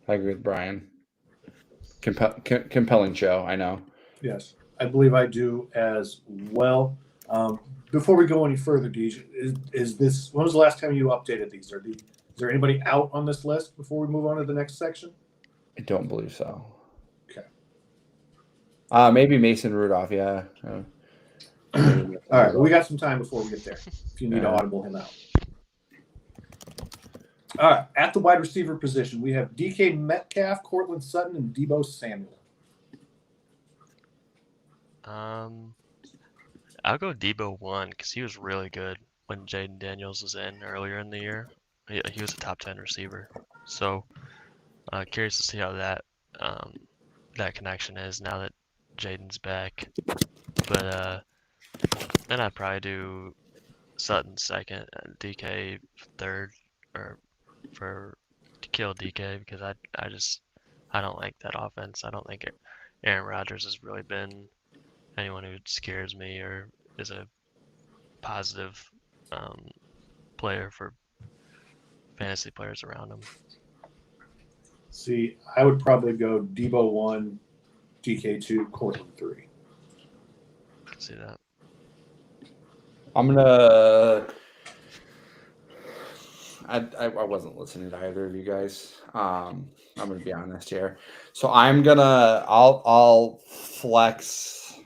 [SPEAKER 3] I agree with Brian. Compelling show, I know.
[SPEAKER 2] Yes, I believe I do as well. Before we go any further, Deej, is this? When was the last time you updated these? Is there anybody out on this list before we move on to the next section?
[SPEAKER 3] I don't believe so.
[SPEAKER 2] Okay.
[SPEAKER 3] Maybe Mason Rudolph. Yeah.
[SPEAKER 2] All right, we got some time before we get there. If you need to audible him out. All right, at the wide receiver position, we have DK Metcalf, Cortland Sutton, and Deebo Samuel.
[SPEAKER 4] I'll go Deebo 1 because he was really good when Jaden Daniels was in earlier in the year. He was a top 10 receiver. So curious to see how that connection is now that Jaden's back. But then I'd probably do Sutton second, DK third, or to kill DK because I don't like that offense. I don't think Aaron Rodgers has really been anyone who scares me or is a positive player for fantasy players around him.
[SPEAKER 2] See, I would probably go Deebo 1, DK 2, Cortland 3.
[SPEAKER 4] I can see that.
[SPEAKER 3] I'm gonna. I wasn't listening to either of you guys. I'm gonna be honest here. So I'll flex.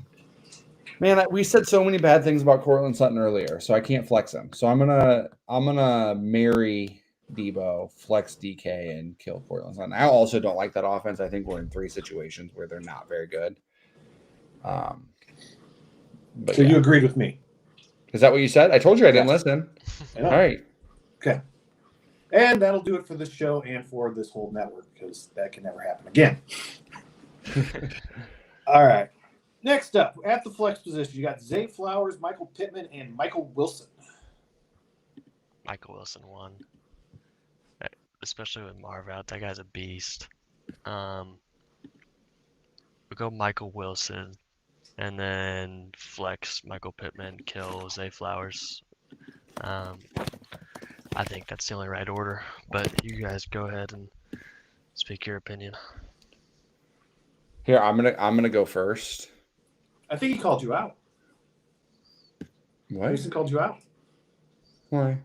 [SPEAKER 3] Man, we said so many bad things about Cortland Sutton earlier, so I can't flex him. So I'm gonna marry Deebo, flex DK, and kill Cortland Sutton. I also don't like that offense. I think we're in 3 situations where they're not very good.
[SPEAKER 2] So you agreed with me?
[SPEAKER 3] Is that what you said? I told you I didn't listen.
[SPEAKER 2] I know.
[SPEAKER 3] All right.
[SPEAKER 2] Okay. And that'll do it for this show and for this whole network because that can never happen again. All right. Next up, at the flex position, you got Zay Flowers, Michael Pittman, and Michael Wilson.
[SPEAKER 4] Michael Wilson won. Especially with Marv out. That guy's a beast. We go Michael Wilson. And then flex Michael Pittman, kill Zay Flowers. I think that's the only right order. But you guys go ahead and speak your opinion.
[SPEAKER 3] Here, I'm gonna go first.
[SPEAKER 2] I think he called you out.
[SPEAKER 3] What?
[SPEAKER 2] Mason called you out.
[SPEAKER 3] Why?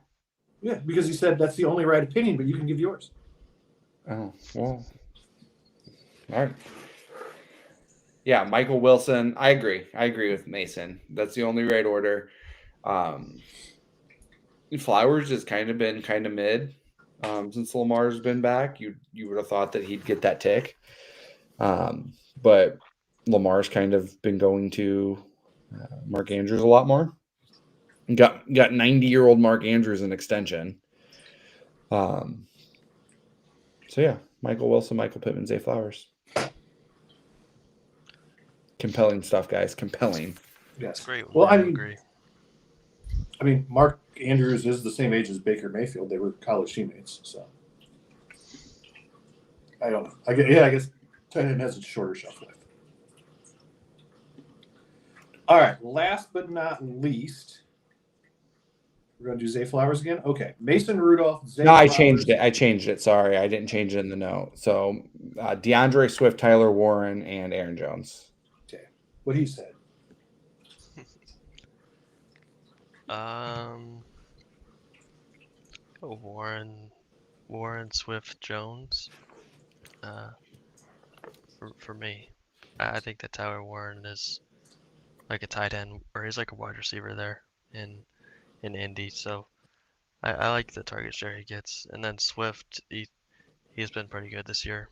[SPEAKER 2] Yeah, because he said that's the only right opinion, but you can give yours.
[SPEAKER 3] Oh, well. All right. Yeah, Michael Wilson. I agree. I agree with Mason. That's the only right order. Flowers has kind of been kind of mid since Lamar's been back. You would have thought that he'd get that tick. But Lamar's kind of been going to Mark Andrews a lot more. Got 90-year-old Mark Andrews an extension. So yeah, Michael Wilson, Michael Pittman, Zay Flowers. Compelling stuff, guys. Compelling.
[SPEAKER 2] Yes.
[SPEAKER 4] Great.
[SPEAKER 2] Well, I
[SPEAKER 4] agree.
[SPEAKER 2] Mark Andrews is the same age as Baker Mayfield. They were college teammates, so I don't know. I guess tight end has a shorter shelf life. All right. Last but not least, we're going to do Zay Flowers again. Okay. Mason Rudolph. Zay
[SPEAKER 3] No, I
[SPEAKER 2] Flowers.
[SPEAKER 3] changed it. Sorry, I didn't change it in the note. So DeAndre Swift, Tyler Warren, and Aaron Jones.
[SPEAKER 2] Okay. What he said.
[SPEAKER 4] Warren, Swift, Jones. For me, I think that Tyler Warren is like a tight end, or he's like a wide receiver there in Indy. So I like the target share he gets, and then Swift, he's been pretty good this year.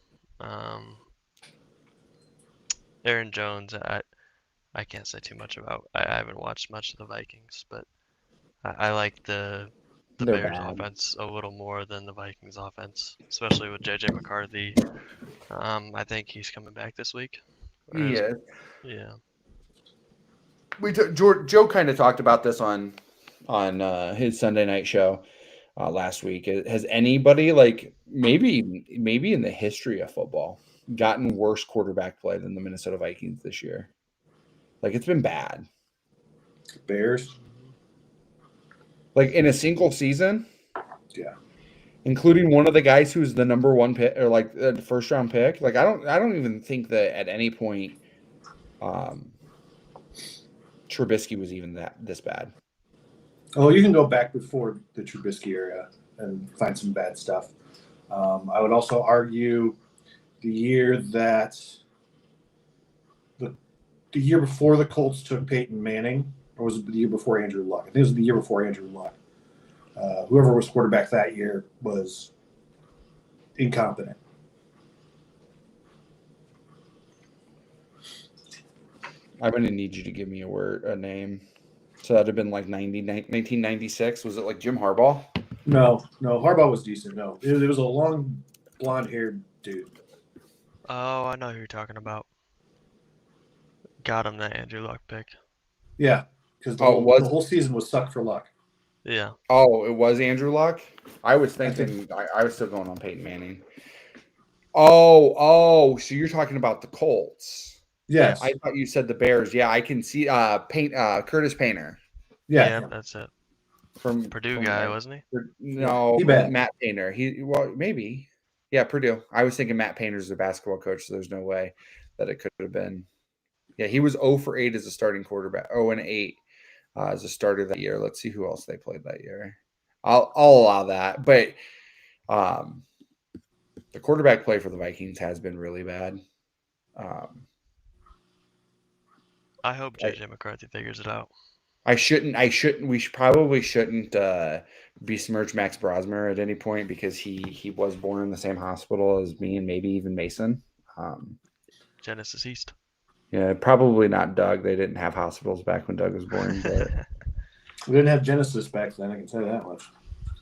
[SPEAKER 4] Aaron Jones, I can't say too much about. I haven't watched much of the Vikings, but I like the
[SPEAKER 3] They're
[SPEAKER 4] Bears
[SPEAKER 3] bad.
[SPEAKER 4] offense a little more than the Vikings offense, especially with JJ McCarthy. I think he's coming back this week.
[SPEAKER 3] Yeah.
[SPEAKER 4] Yeah.
[SPEAKER 3] Joe kind of talked about this on his Sunday night show last week. Has anybody, like, maybe in the history of football, gotten worse quarterback play than the Minnesota Vikings this year? Like, it's been bad.
[SPEAKER 2] Bears.
[SPEAKER 3] Like, in a single season?
[SPEAKER 2] Yeah.
[SPEAKER 3] Including one of the guys who's the number one pick, or like the first round pick. Like, I don't even think that at any point Trubisky was even this bad.
[SPEAKER 2] Oh, you can go back before the Trubisky era and find some bad stuff. I would also argue the year that the year before the Colts took Peyton Manning, or was it the year before Andrew Luck? I think it was the year before Andrew Luck. Whoever was quarterback that year was incompetent.
[SPEAKER 3] I'm going to need you to give me a name. So that'd have been like 1996. Was it like Jim Harbaugh?
[SPEAKER 2] No, Harbaugh was decent. No, it was a long, blonde-haired dude.
[SPEAKER 4] Oh, I know who you're talking about. Got him that Andrew Luck pick.
[SPEAKER 2] Yeah, because the whole season was sucked for Luck.
[SPEAKER 4] Yeah.
[SPEAKER 3] Oh, it was Andrew Luck? I was thinking I was still going on Peyton Manning. Oh, so you're talking about the Colts.
[SPEAKER 2] Yes.
[SPEAKER 3] I thought you said the Bears. Yeah, I can see Curtis Painter.
[SPEAKER 2] Yeah,
[SPEAKER 4] that's it.
[SPEAKER 3] From
[SPEAKER 4] Purdue guy, wasn't he?
[SPEAKER 3] No,
[SPEAKER 2] he bad.
[SPEAKER 3] Matt Painter. Maybe. Yeah, Purdue. I was thinking Matt Painter's a basketball coach, so there's no way that it could have been. Yeah, he was 0 for 8 as a starting quarterback. 0-8 as a starter that year. Let's see who else they played that year. I'll allow that, but the quarterback play for the Vikings has been really bad.
[SPEAKER 4] I hope JJ McCarthy figures it out.
[SPEAKER 3] We probably shouldn't besmirch Max Brosmer at any point because he was born in the same hospital as me and maybe even Mason.
[SPEAKER 4] Genesis East.
[SPEAKER 3] Yeah, probably not Doug. They didn't have hospitals back when Doug was born. But
[SPEAKER 2] We didn't have Genesis back then, I can tell you that much.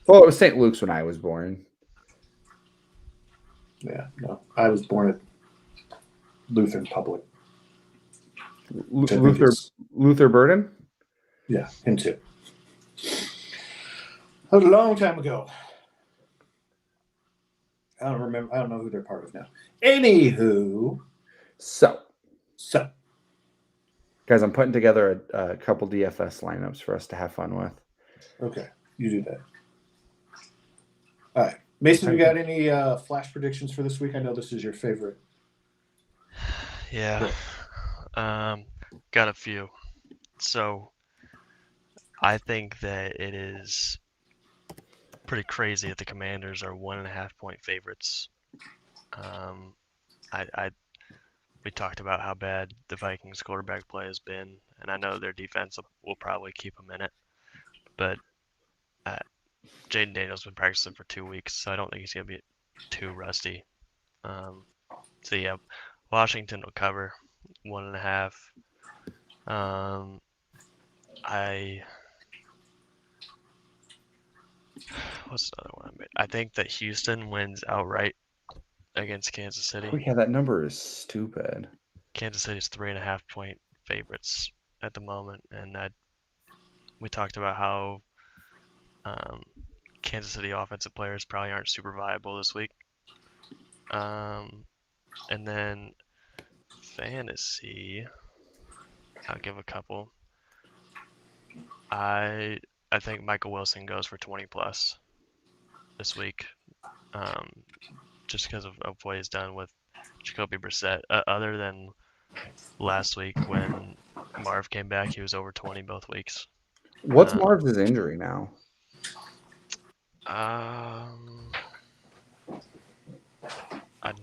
[SPEAKER 3] Well, it was St. Luke's when I was born.
[SPEAKER 2] Yeah, no. I was born at Lutheran Public.
[SPEAKER 3] Luther Burden?
[SPEAKER 2] Yeah, him too. That was a long time ago. I don't remember. I don't know who they're part of now. Anywho.
[SPEAKER 3] So,
[SPEAKER 2] So.
[SPEAKER 3] guys, I'm putting together a couple DFS lineups for us to have fun with.
[SPEAKER 2] Okay, you do that. All right. Mason, you got any flash predictions for this week? I know this is your favorite.
[SPEAKER 4] Yeah. Got a few. So I think that it is pretty crazy that the Commanders are 1.5 point favorites. We talked about how bad the Vikings quarterback play has been, and I know their defense will probably keep them in it. But Jaden Daniels been practicing for 2 weeks, so I don't think he's gonna be too rusty. So yeah, Washington will cover 1.5. What's the other one I made? I think that Houston wins outright against Kansas City.
[SPEAKER 3] Oh, yeah, that number is stupid.
[SPEAKER 4] Kansas City's 3.5 point favorites at the moment, and we talked about how Kansas City offensive players probably aren't super viable this week. And then fantasy, I'll give a couple. I think Michael Wilson goes for 20 plus this week, just because of what he's done with Jacoby Brissett. Other than last week when Marv came back, he was over 20 both weeks.
[SPEAKER 3] What's Marv's injury now?
[SPEAKER 4] I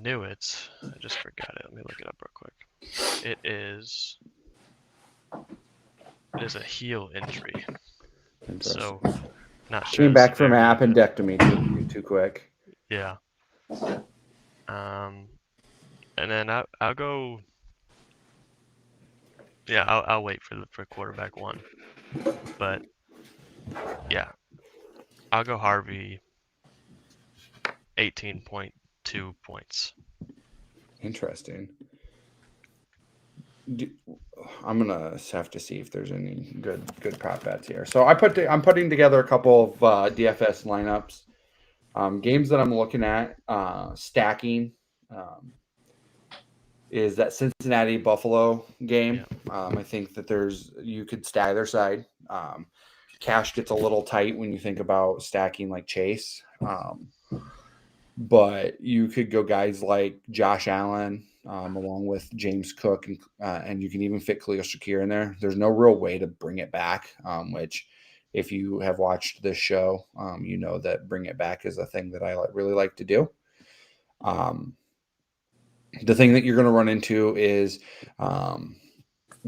[SPEAKER 4] knew it. I just forgot it. Let me look it up real quick. It is a heel injury. So, not sure.
[SPEAKER 3] Came back from appendectomy too quick.
[SPEAKER 4] Yeah. And then I'll go. Yeah, I'll wait for quarterback one. But yeah, I'll go Harvey. 18.2 points.
[SPEAKER 3] Interesting. I'm gonna have to see if there's any good prop bets here. So I'm putting together a couple of DFS lineups. Games that I'm looking at stacking is that Cincinnati Buffalo game. Yeah. I think that you could stack either side. Cash gets a little tight when you think about stacking like Chase. But you could go guys like Josh Allen, along with James Cook, and you can even fit Khalil Shakir in there. There's no real way to bring it back, which if you have watched this show, you know that bring it back is a thing that I really like to do. The thing that you're going to run into is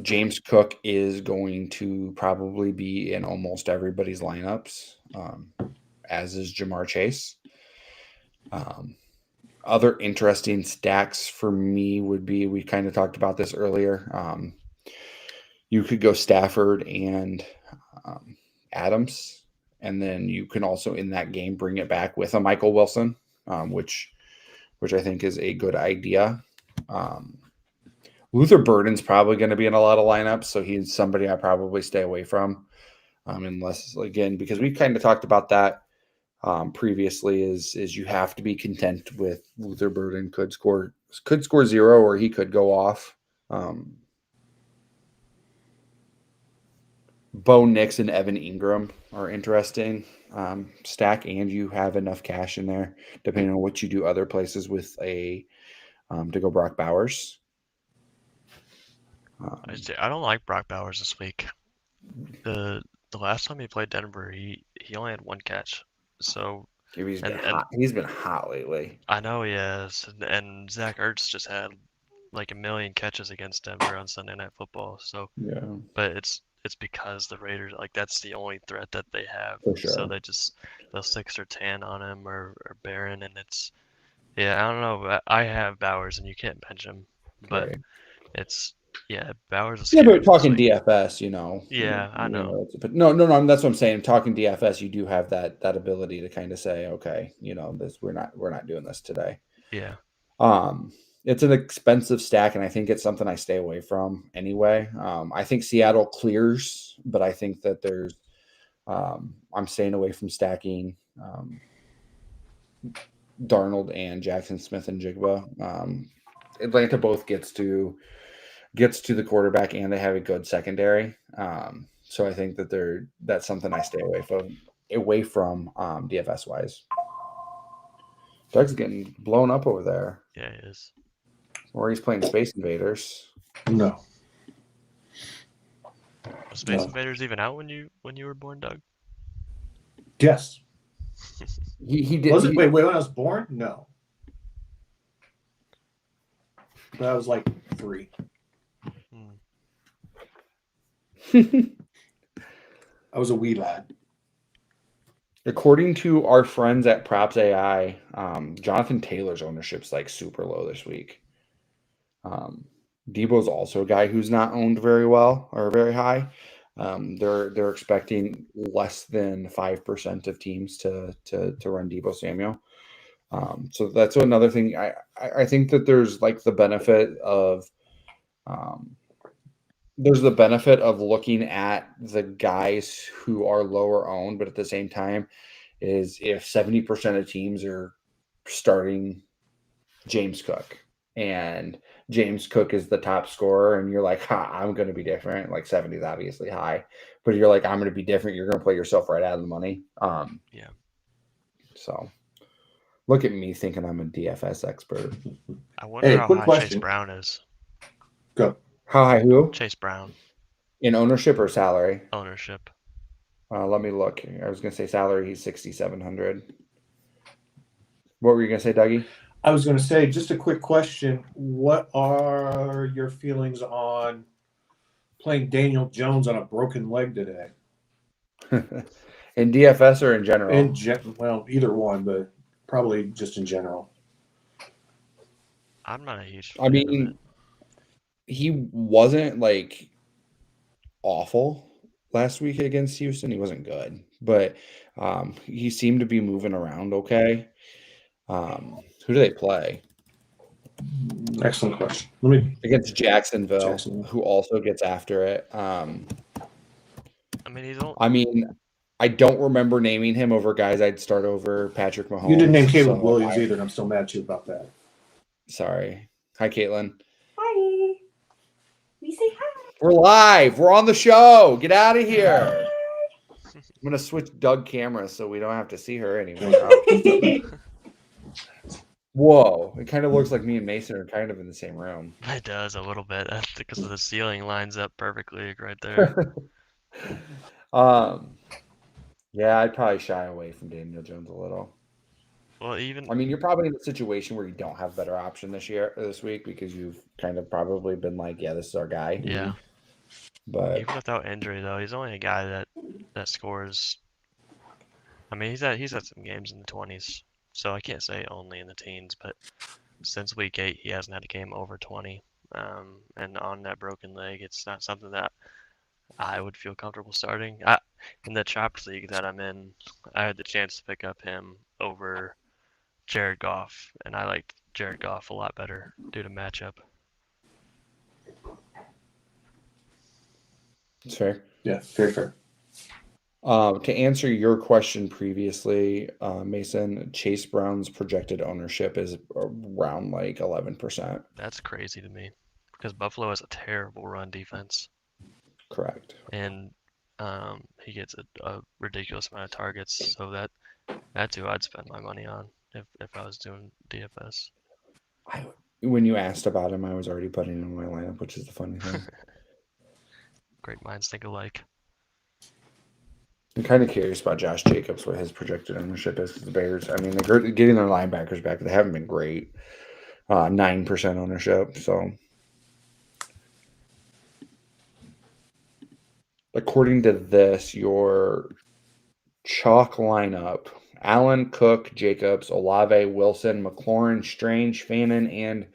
[SPEAKER 3] James Cook is going to probably be in almost everybody's lineups, as is Jamar Chase. Other interesting stacks for me would be, we kind of talked about this earlier. You could go Stafford and Adams, and then you can also in that game bring it back with a Michael Wilson, which I think is a good idea. Luther Burden's probably going to be in a lot of lineups, so he's somebody I probably stay away from, unless, again, because we kind of talked about that previously, is you have to be content with Luther Burden could score 0 or he could go off. Bo Nix and Evan Ingram are interesting stack, and you have enough cash in there depending on what you do other places with to go Brock Bowers.
[SPEAKER 4] I don't like Brock Bowers this week. The last time he played Denver, he only had 1 catch. So
[SPEAKER 3] he's been hot lately.
[SPEAKER 4] I know he has, and Zach Ertz just had like 1 million catches against Denver on Sunday Night Football. So
[SPEAKER 3] yeah,
[SPEAKER 4] but it's because the Raiders, like, that's the only threat that they have.
[SPEAKER 3] For sure.
[SPEAKER 4] So they'll 6 or 10 on him or Barron, and I don't know. I have Bowers, and you can't bench him, but
[SPEAKER 3] right.
[SPEAKER 4] it's Yeah, Bowers is
[SPEAKER 3] Yeah,
[SPEAKER 4] scary
[SPEAKER 3] but
[SPEAKER 4] for
[SPEAKER 3] talking
[SPEAKER 4] this week.
[SPEAKER 3] DFS, you know.
[SPEAKER 4] Yeah, I know.
[SPEAKER 3] But no, that's what I'm saying. Talking DFS, you do have that ability to kind of say, okay, this we're not doing this today.
[SPEAKER 4] Yeah.
[SPEAKER 3] It's an expensive stack, and I think it's something I stay away from anyway. I think Seattle clears, but I think that there's I'm staying away from stacking Darnold and Jackson Smith and Jigba. Atlanta both gets to the quarterback, and they have a good secondary. So I think that that's something I stay away from DFS wise. Doug's getting blown up over there.
[SPEAKER 4] Yeah, it is.
[SPEAKER 3] Or he's playing Space Invaders.
[SPEAKER 2] No.
[SPEAKER 4] Was Space Invaders even out when you were born, Doug?
[SPEAKER 2] Yes.
[SPEAKER 3] He did.
[SPEAKER 2] Was it? Wait, when I was born? No. But I was like 3. I was a wee lad.
[SPEAKER 3] According to our friends at Props AI, Jonathan Taylor's ownership's like super low this week. Debo's also a guy who's not owned very well or very high. They're expecting less than 5% of teams to run Debo Samuel. So that's another thing. I think that there's like the benefit of looking at the guys who are lower owned, but at the same time, is if 70% of teams are starting James Cook and James Cook is the top scorer, and you're like, I'm going to be different. Like 70 is obviously high, but you're like, I'm going to be different. You're going to play yourself right out of the money.
[SPEAKER 4] Yeah.
[SPEAKER 3] So look at me thinking I'm a DFS expert.
[SPEAKER 4] I wonder how high Chase Brown is.
[SPEAKER 2] Go.
[SPEAKER 3] How high who?
[SPEAKER 4] Chase Brown.
[SPEAKER 3] In ownership or salary?
[SPEAKER 4] Ownership.
[SPEAKER 3] Let me look. I was going to say salary. He's 6,700. What were you going to say, Dougie?
[SPEAKER 2] I was going to say, just a quick question. What are your feelings on playing Daniel Jones on a broken leg today?
[SPEAKER 3] In DFS or in general?
[SPEAKER 2] Well, either one, but probably just in general.
[SPEAKER 4] I'm not a huge
[SPEAKER 3] fan. I mean, he wasn't like awful last week against Houston. He wasn't good, but he seemed to be moving around okay. Who do they play?
[SPEAKER 2] Excellent question.
[SPEAKER 3] Against Jacksonville, who also gets after it. I don't remember naming him over guys I'd start over Patrick Mahomes.
[SPEAKER 2] You didn't name Caleb Williams either, and I'm still mad at you about that.
[SPEAKER 3] Sorry. Hi, Caitlin.
[SPEAKER 6] Hi. We say hi.
[SPEAKER 3] We're live. We're on the show. Get out of here. I'm going to switch Doug cameras so we don't have to see her anymore. Whoa. It kind of looks like me and Mason are kind of in the same room.
[SPEAKER 4] It does a little bit. That's because the ceiling lines up perfectly right there.
[SPEAKER 3] Yeah, I'd probably shy away from Daniel Jones a little.
[SPEAKER 4] Well,
[SPEAKER 3] you're probably in a situation where you don't have a better option this week because you've kind of probably been like, yeah, this is our guy.
[SPEAKER 4] Yeah.
[SPEAKER 3] But
[SPEAKER 4] even without injury, though, he's only a guy that scores. I mean, he's had some games in the 20s, so I can't say only in the teens, but since week 8, he hasn't had a game over 20. And on that broken leg, it's not something that I would feel comfortable starting. In the Chopped League that I'm in, I had the chance to pick up him over Jared Goff, and I liked Jared Goff a lot better due to matchup.
[SPEAKER 3] That's fair.
[SPEAKER 2] Yeah, very fair.
[SPEAKER 3] To answer your question previously, Mason, Chase Brown's projected ownership is around like 11%.
[SPEAKER 4] That's crazy to me because Buffalo has a terrible run defense.
[SPEAKER 3] Correct.
[SPEAKER 4] And he gets a ridiculous amount of targets, so that's who I'd spend my money on if I was doing DFS.
[SPEAKER 3] When you asked about him, I was already putting him in my lineup, which is the funny thing.
[SPEAKER 4] Great minds think alike.
[SPEAKER 3] I'm kind of curious about Josh Jacobs, what his projected ownership is. The Bears, I mean, they're getting their linebackers back. They haven't been great. 9% ownership. So, according to this, your chalk lineup: Allen, Cook, Jacobs, Olave, Wilson, McLaurin, Strange, Fannin, and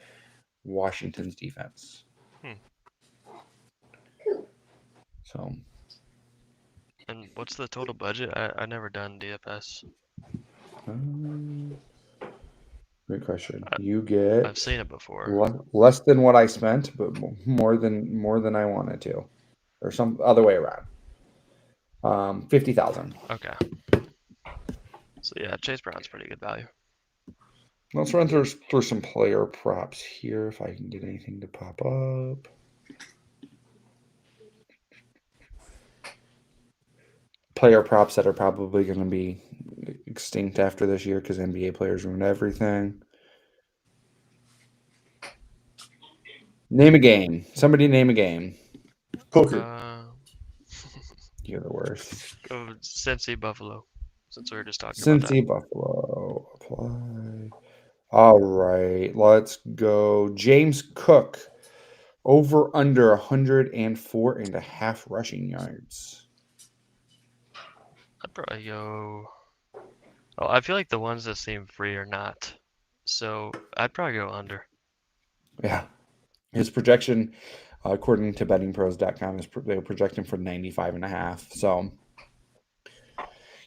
[SPEAKER 3] Washington's defense. So
[SPEAKER 4] And what's the total budget? I never done DFS.
[SPEAKER 3] great question.
[SPEAKER 4] I,
[SPEAKER 3] You get
[SPEAKER 4] I've seen it before.
[SPEAKER 3] less than what I spent, but more than I wanted to, or some other way around. 50,000.
[SPEAKER 4] Okay. So yeah, Chase Brown's pretty good value.
[SPEAKER 3] Let's run through some player props here if I can get anything to pop up. Player props that are probably going to be extinct after this year because NBA players ruin everything. Name a game. Somebody name a game.
[SPEAKER 2] Poker.
[SPEAKER 3] You're the worst.
[SPEAKER 4] Go Cincy Buffalo, since we were just talking about
[SPEAKER 3] Cincy Buffalo. Apply. All right. Let's go. James Cook. Over under 104.5 rushing yards.
[SPEAKER 4] I'd probably go. Oh, I feel like the ones that seem free are not. So I'd probably go under.
[SPEAKER 3] Yeah. His projection, according to bettingpros.com, is they were projecting for 95.5. So,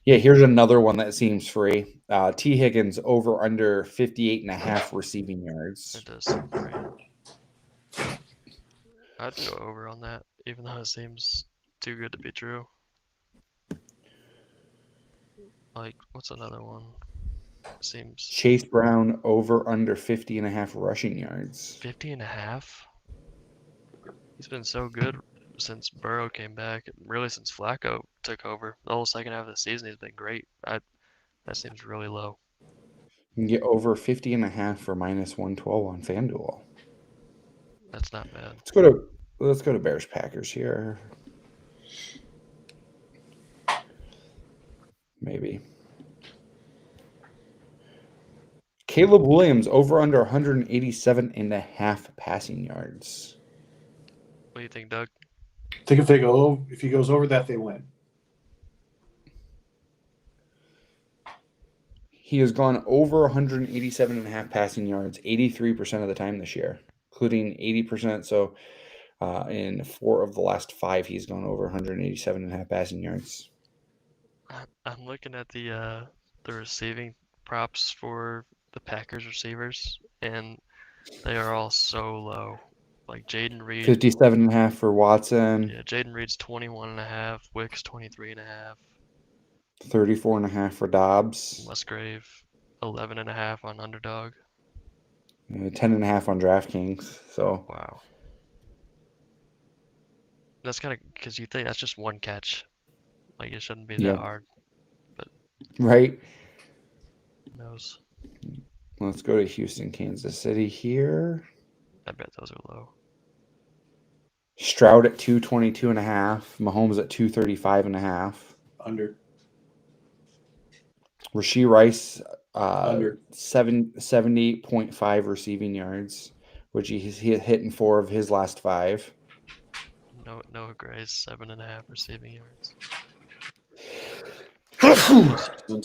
[SPEAKER 3] yeah, here's another one that seems free. T. Higgins over under 58.5 receiving yards.
[SPEAKER 4] It does seem free. I'd go over on that, even though it seems too good to be true. Like, what's another one? Seems
[SPEAKER 3] Chase Brown over under 50.5 rushing yards.
[SPEAKER 4] 50.5. He's been so good since Burrow came back. Really, since Flacco took over. The whole second half of the season, he's been great. That seems really low.
[SPEAKER 3] You can get over 50.5 for minus 112 on FanDuel.
[SPEAKER 4] That's not bad.
[SPEAKER 3] Let's go to Bears Packers here. Maybe. Caleb Williams over under 187.5 passing yards.
[SPEAKER 4] What do you think, Doug?
[SPEAKER 2] I think if he goes over that, they win.
[SPEAKER 3] He has gone over 187.5 passing yards 83% of the time this year, including 80%. So in 4 of the last 5, he's gone over 187.5 passing yards.
[SPEAKER 4] I'm looking at the receiving props for the Packers receivers, and they are all so low. Like Jaden Reed,
[SPEAKER 3] 57.5 for Watson.
[SPEAKER 4] Yeah, Jaden Reed's 21.5, Wicks 23.5,
[SPEAKER 3] 34.5 for Dobbs.
[SPEAKER 4] Musgrave 11.5 on Underdog.
[SPEAKER 3] 10.5 on DraftKings. So
[SPEAKER 4] Wow. That's kind of because you think that's just one catch. Like it shouldn't be that hard.
[SPEAKER 3] right.
[SPEAKER 4] Who knows?
[SPEAKER 3] Let's go to Houston, Kansas City here.
[SPEAKER 4] I bet those are low.
[SPEAKER 3] Stroud at 222.5. Mahomes at 235.5.
[SPEAKER 2] Under.
[SPEAKER 3] Rashee Rice,
[SPEAKER 2] Under.
[SPEAKER 3] 70.5 receiving yards, which he's hit in 4 of his last 5.
[SPEAKER 4] Noah Gray's 7.5 receiving yards.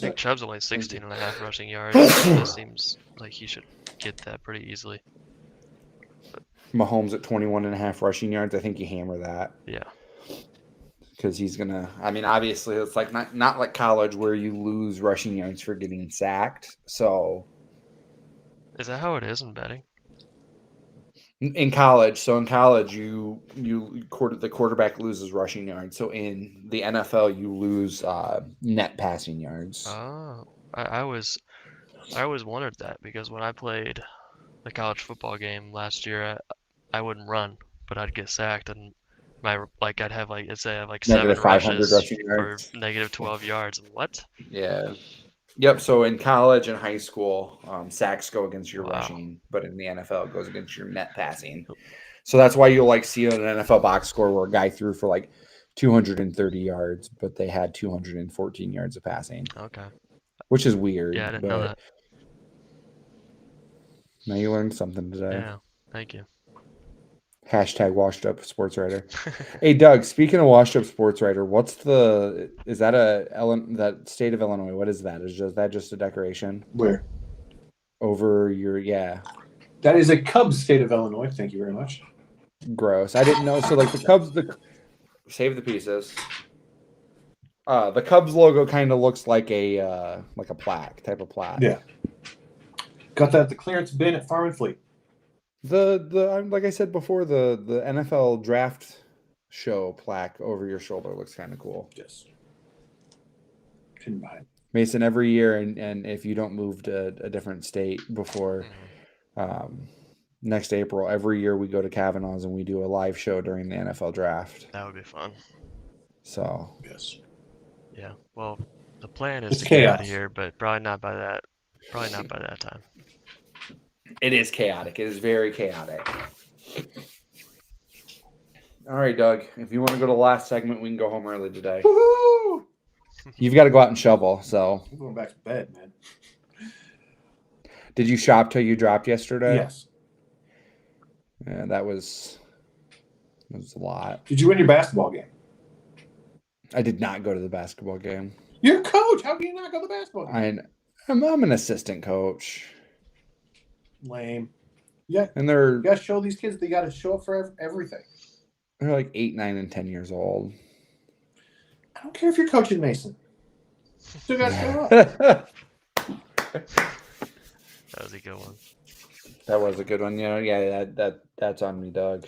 [SPEAKER 4] Nick Chubb's only 16.5 rushing yards. That seems like he should get that pretty easily.
[SPEAKER 3] Mahomes at 21.5 rushing yards. I think you hammer that.
[SPEAKER 4] Yeah.
[SPEAKER 3] Because he's going to, I mean, obviously it's like not like college where you lose rushing yards for getting sacked. So.
[SPEAKER 4] Is that how it is in betting?
[SPEAKER 3] In college, the quarterback loses rushing yards. So in the NFL, you lose net passing yards.
[SPEAKER 4] Oh, I always wondered that because when I played the college football game last year, I wouldn't run, but I'd get sacked and I'd have let's say I have like
[SPEAKER 3] Negative
[SPEAKER 4] 7
[SPEAKER 3] 500
[SPEAKER 4] rushes
[SPEAKER 3] rushing
[SPEAKER 4] for
[SPEAKER 3] yards.
[SPEAKER 4] negative 12 yards. What?
[SPEAKER 3] Yeah. Yep. So in college and high school, sacks go against your rushing, but in the NFL, it goes against your net passing. So that's why you'll see an NFL box score where a guy threw for like 230 yards, but they had 214 yards of passing.
[SPEAKER 4] Okay.
[SPEAKER 3] Which is weird.
[SPEAKER 4] Yeah, I didn't know that.
[SPEAKER 3] Now you learned something today.
[SPEAKER 4] Yeah. Thank you.
[SPEAKER 3] Hashtag washed up sports writer. Hey Doug, speaking of washed up sports writer, is that that state of Illinois? What is that? Is that just a decoration?
[SPEAKER 2] Where?
[SPEAKER 3] Over your
[SPEAKER 2] That is a Cubs state of Illinois. Thank you very much.
[SPEAKER 3] Gross. I didn't know. So like the Cubs, Save the pieces. The Cubs logo kind of looks like a plaque, type of plaque.
[SPEAKER 2] Yeah. Got that at the clearance bin at Farm and Fleet.
[SPEAKER 3] The like I said before, the NFL draft show plaque over your shoulder looks kind of cool.
[SPEAKER 2] Yes. Couldn't buy it.
[SPEAKER 3] Mason, every year, and if you don't move to a different state before next April, every year we go to Kavanaugh's and we do a live show during the NFL draft.
[SPEAKER 4] That would be fun.
[SPEAKER 3] So
[SPEAKER 2] Yes.
[SPEAKER 4] Yeah. Well, the plan is
[SPEAKER 2] It's
[SPEAKER 4] to get out of
[SPEAKER 2] chaos.
[SPEAKER 4] here, but probably not by that. Probably not by that time.
[SPEAKER 3] it is chaotic. It is very chaotic. All right, Doug. If you want to go to the last segment, we can go home early today.
[SPEAKER 2] Woohoo!
[SPEAKER 3] You've got to go out and shovel. So,
[SPEAKER 2] I'm going back to bed, man.
[SPEAKER 3] did you shop till you dropped yesterday?
[SPEAKER 2] Yes.
[SPEAKER 3] Yeah, that was a lot.
[SPEAKER 2] Did you win your basketball game?
[SPEAKER 3] I did not go to the basketball game.
[SPEAKER 2] You're a coach. How can you not go to the basketball game?
[SPEAKER 3] I'm an assistant coach,
[SPEAKER 2] Lame. Yeah.
[SPEAKER 3] and they're
[SPEAKER 2] You got to show these kids they got to show up for everything.
[SPEAKER 3] like 8, 9, and 10 years old.
[SPEAKER 2] I don't care if you're coaching Mason. Still got to show up.
[SPEAKER 4] That was a good one.
[SPEAKER 3] That was a good one. That's on me, Doug.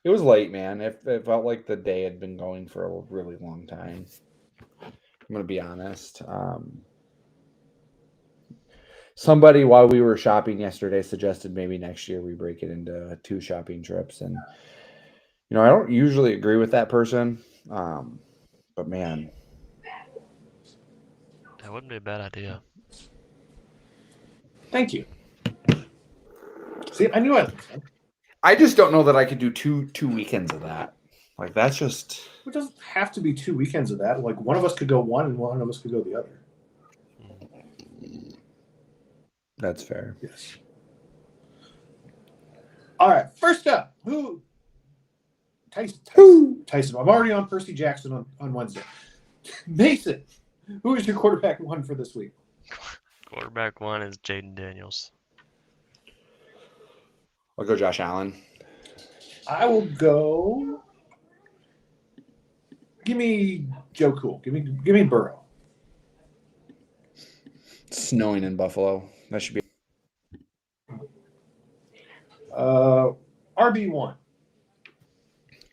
[SPEAKER 3] It was late, man. It felt like the day had been going for a really long time. I'm gonna be honest. Somebody, while we were shopping yesterday, suggested maybe next year we break it into 2 shopping trips, and I don't usually agree with that person, but man,
[SPEAKER 4] That wouldn't be a bad idea.
[SPEAKER 2] Thank you. See, I knew I liked him.
[SPEAKER 3] I just don't know that I could do two weekends of that. Like, that's just.
[SPEAKER 2] It doesn't have to be 2 weekends of that. Like, one of us could go one and one of us could go the other.
[SPEAKER 3] That's fair.
[SPEAKER 2] Yes. All right. First up, who? Tyson. I'm already on Percy Jackson on Wednesday. Mason, who is your quarterback 1 for this week?
[SPEAKER 4] Quarterback 1 is Jaden Daniels.
[SPEAKER 3] I'll go Josh Allen.
[SPEAKER 2] I will go. Give me Joe Cool. Give me Burrow.
[SPEAKER 3] It's snowing in Buffalo. That should be.
[SPEAKER 2] RB1.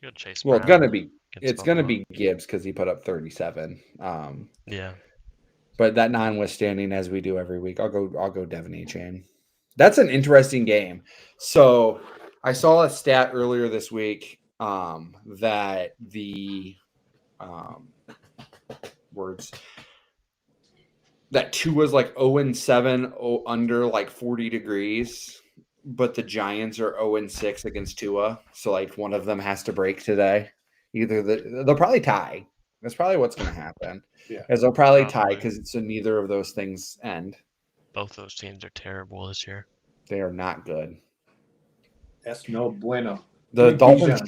[SPEAKER 4] Good Chase.
[SPEAKER 3] Well, it's
[SPEAKER 4] Brown
[SPEAKER 3] gonna be.
[SPEAKER 4] against
[SPEAKER 3] It's gonna
[SPEAKER 4] Buffalo.
[SPEAKER 3] be Gibbs because he put up 37.
[SPEAKER 4] Yeah.
[SPEAKER 3] But that notwithstanding, as we do every week, I'll go Devin Achane. That's an interesting game. So I saw a stat earlier this week that the that 2 was like 0-7 under like 40 degrees, but the Giants are 0-6 against Tua. So like one of them has to break today. Either they'll probably tie. That's probably what's going to happen.
[SPEAKER 2] Yeah.
[SPEAKER 3] As they'll probably tie
[SPEAKER 4] Probably.
[SPEAKER 3] because so neither of those things end.
[SPEAKER 4] Both those teams are terrible this year.
[SPEAKER 3] They are not good.
[SPEAKER 2] That's no bueno.
[SPEAKER 3] The
[SPEAKER 2] Big
[SPEAKER 3] Dolphins
[SPEAKER 2] Bijan.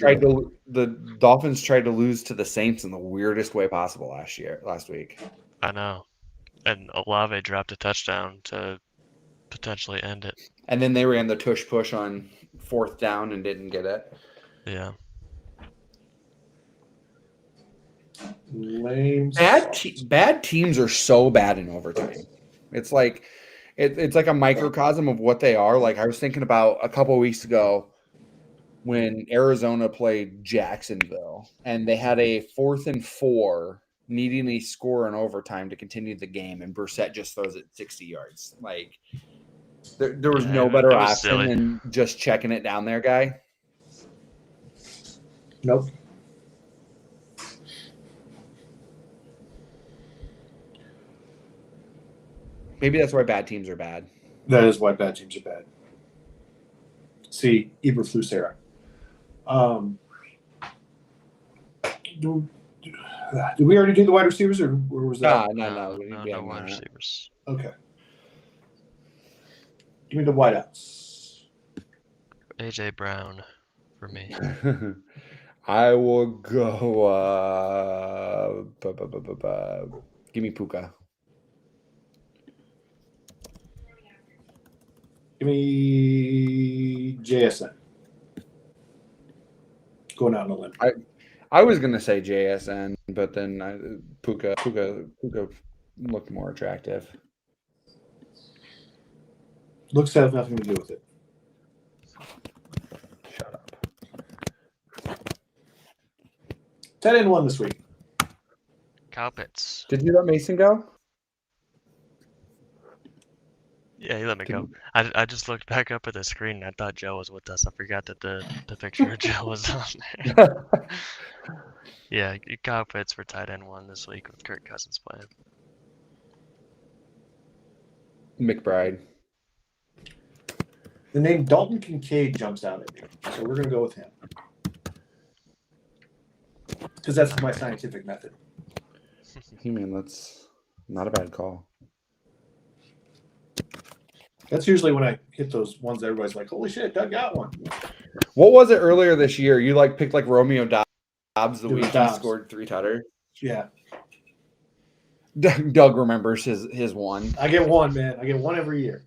[SPEAKER 3] tried to lose to the Saints in the weirdest way possible last week.
[SPEAKER 4] I know. And Olave dropped a touchdown to potentially end it.
[SPEAKER 3] And then they ran the tush push on 4th down and didn't get it.
[SPEAKER 4] Yeah.
[SPEAKER 2] Lame.
[SPEAKER 3] Bad teams are so bad in overtime. It's like it's like a microcosm of what they are. Like I was thinking about a couple of weeks ago when Arizona played Jacksonville and they had a 4th and 4 needing a score in overtime to continue the game, and Brissett just throws it 60 yards. Like there was no better
[SPEAKER 4] it was
[SPEAKER 3] option
[SPEAKER 4] silly.
[SPEAKER 3] than just checking it down there, guy.
[SPEAKER 2] Nope.
[SPEAKER 3] Maybe that's why bad teams are bad.
[SPEAKER 2] That is why bad teams are bad. See, Eberflus Did we already do the wide receivers, or was that?
[SPEAKER 3] No.
[SPEAKER 4] No wide receivers.
[SPEAKER 2] Okay. Give me the wideouts.
[SPEAKER 4] AJ Brown for me.
[SPEAKER 3] I will go. Give me Puka.
[SPEAKER 2] Give me JSN. Going out on a limb.
[SPEAKER 3] I was gonna say JSN, but then Puka looked more attractive.
[SPEAKER 2] Looks has nothing to do with it.
[SPEAKER 3] Shut up.
[SPEAKER 2] 10-1 this week.
[SPEAKER 4] Kyle Pitts.
[SPEAKER 3] Did you let Mason go?
[SPEAKER 4] Yeah, he let me go. I just looked back up at the screen and I thought Joe was with us. I forgot that the picture of Joe was on there. Yeah, Kyle Pitts for tight end 1 this week with Kirk Cousins playing.
[SPEAKER 3] McBride.
[SPEAKER 2] The name Dalton Kincaid jumps out at me, so we're going to go with him. Because that's my scientific method.
[SPEAKER 3] I mean, that's not a bad call.
[SPEAKER 2] That's usually when I hit those ones that everybody's like, holy shit, Doug got one.
[SPEAKER 3] What was it earlier this year? You picked Romeo Dobbs the
[SPEAKER 2] It was
[SPEAKER 3] week he
[SPEAKER 2] Dobbs.
[SPEAKER 3] scored 3 tutters.
[SPEAKER 2] Yeah.
[SPEAKER 3] Doug remembers his one.
[SPEAKER 2] I get one, man. I get one every year.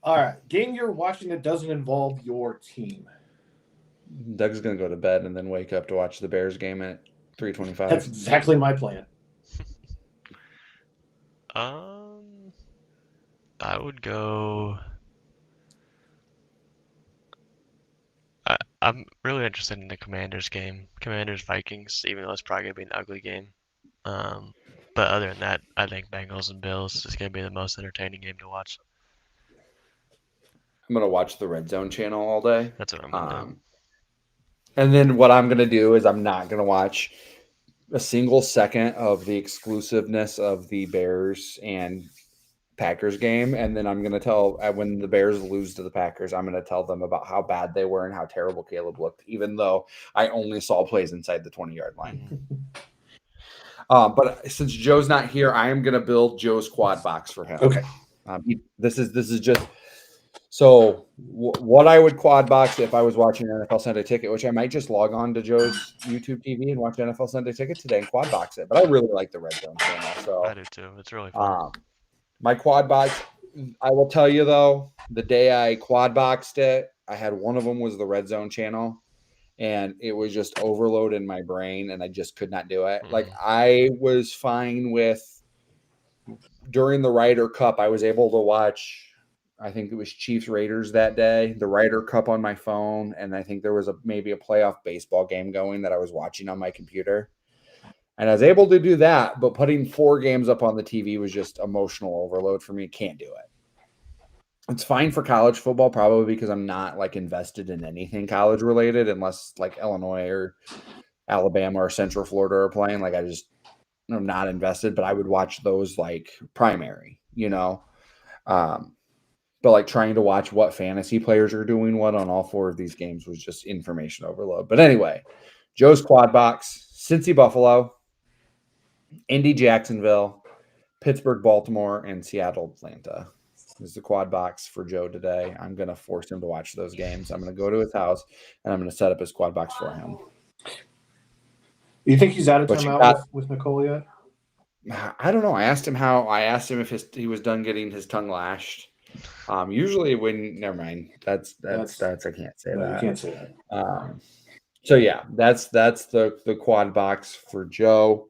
[SPEAKER 2] All right. Game you're watching that doesn't involve your team.
[SPEAKER 3] Doug's gonna go to bed and then wake up to watch the Bears game at 3:25.
[SPEAKER 2] That's exactly my plan.
[SPEAKER 4] I would go. I'm really interested in the Commanders game, Commanders Vikings, even though it's probably gonna be an ugly game. But other than that, I think Bengals and Bills is gonna be the most entertaining game to watch.
[SPEAKER 3] I'm gonna watch the Red Zone channel all day.
[SPEAKER 4] That's what I'm gonna do.
[SPEAKER 3] And then what I'm gonna do is I'm not gonna watch a single second of the exclusiveness of the Bears and Packers game, and then I'm gonna tell when the Bears lose to the Packers, I'm gonna tell them about how bad they were and how terrible Caleb looked, even though I only saw plays inside the 20-yard line. But since Joe's not here, I am gonna build Joe's quad box for him.
[SPEAKER 2] Okay.
[SPEAKER 3] This is just so what I would quad box if I was watching NFL Sunday Ticket, which I might just log on to Joe's YouTube TV and watch NFL Sunday Ticket today and quad box it. But I really like the Red Zone channel, so
[SPEAKER 4] I do too. It's really fun.
[SPEAKER 3] my quad box, I will tell you though, the day I quad boxed it, I had one of them was the Red Zone channel, and it was just overload in my brain, and I just could not do it. Like I was fine with during the Ryder Cup, I was able to watch. I think it was Chiefs Raiders that day, the Ryder Cup on my phone, and I think there was maybe a playoff baseball game going that I was watching on my computer. And I was able to do that, but putting 4 games up on the TV was just emotional overload for me. Can't do it. It's fine for college football, probably because I'm not invested in anything college related, unless Illinois or Alabama or Central Florida are playing. I'm not invested, but I would watch those primary, But trying to watch what fantasy players are doing what on all 4 of these games was just information overload. But anyway, Joe's quad box, Cincy Buffalo, Indy Jacksonville, Pittsburgh Baltimore, and Seattle Atlanta. This is the quad box for Joe today. I'm going to force him to watch those games. I'm going to go to his house, and I'm going to set up his quad box for him.
[SPEAKER 2] You think he's out of timeout with Nicole yet?
[SPEAKER 3] I don't know. I asked him if he was done getting his tongue lashed. Usually never mind. That's I can't say that.
[SPEAKER 2] You can't say that.
[SPEAKER 3] So yeah, that's the quad box for Joe.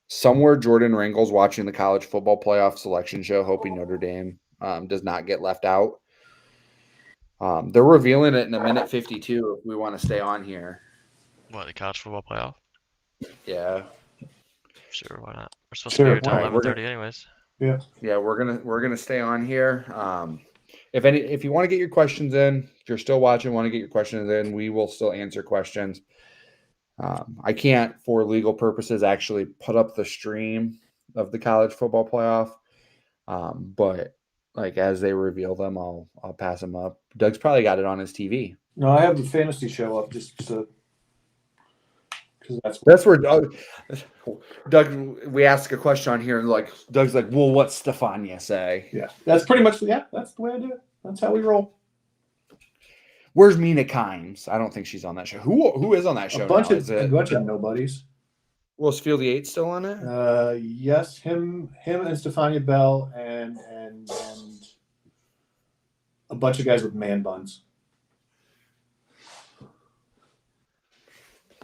[SPEAKER 3] Somewhere Jordan Rangel's watching the college football playoff selection show, hoping Notre Dame does not get left out. They're revealing it in a minute 52 if we want to stay on here.
[SPEAKER 4] What, the college football playoff?
[SPEAKER 3] Yeah.
[SPEAKER 4] Sure, why not? We're supposed to be here until 11:30 anyways.
[SPEAKER 2] Yeah.
[SPEAKER 3] Yeah, we're gonna stay on here. If you want to get your questions in, if you're still watching, want to get your questions in, we will still answer questions. I can't, for legal purposes, actually put up the stream of the college football playoff. But as they reveal them, I'll pass them up. Doug's probably got it on his TV.
[SPEAKER 2] No, I have the fantasy show up just so.
[SPEAKER 3] That's where Doug. We ask a question on here, and Doug's like, "Well, what's Stefania say?"
[SPEAKER 2] Yeah, that's pretty much. Yeah, that's the way I do it. That's how we roll.
[SPEAKER 3] Where's Mina Kimes? I don't think she's on that show. Who is on that show?
[SPEAKER 2] A bunch of nobodies.
[SPEAKER 3] Was Field Yates still on it?
[SPEAKER 2] Yes, him and Stefania Bell and a bunch of guys with man buns.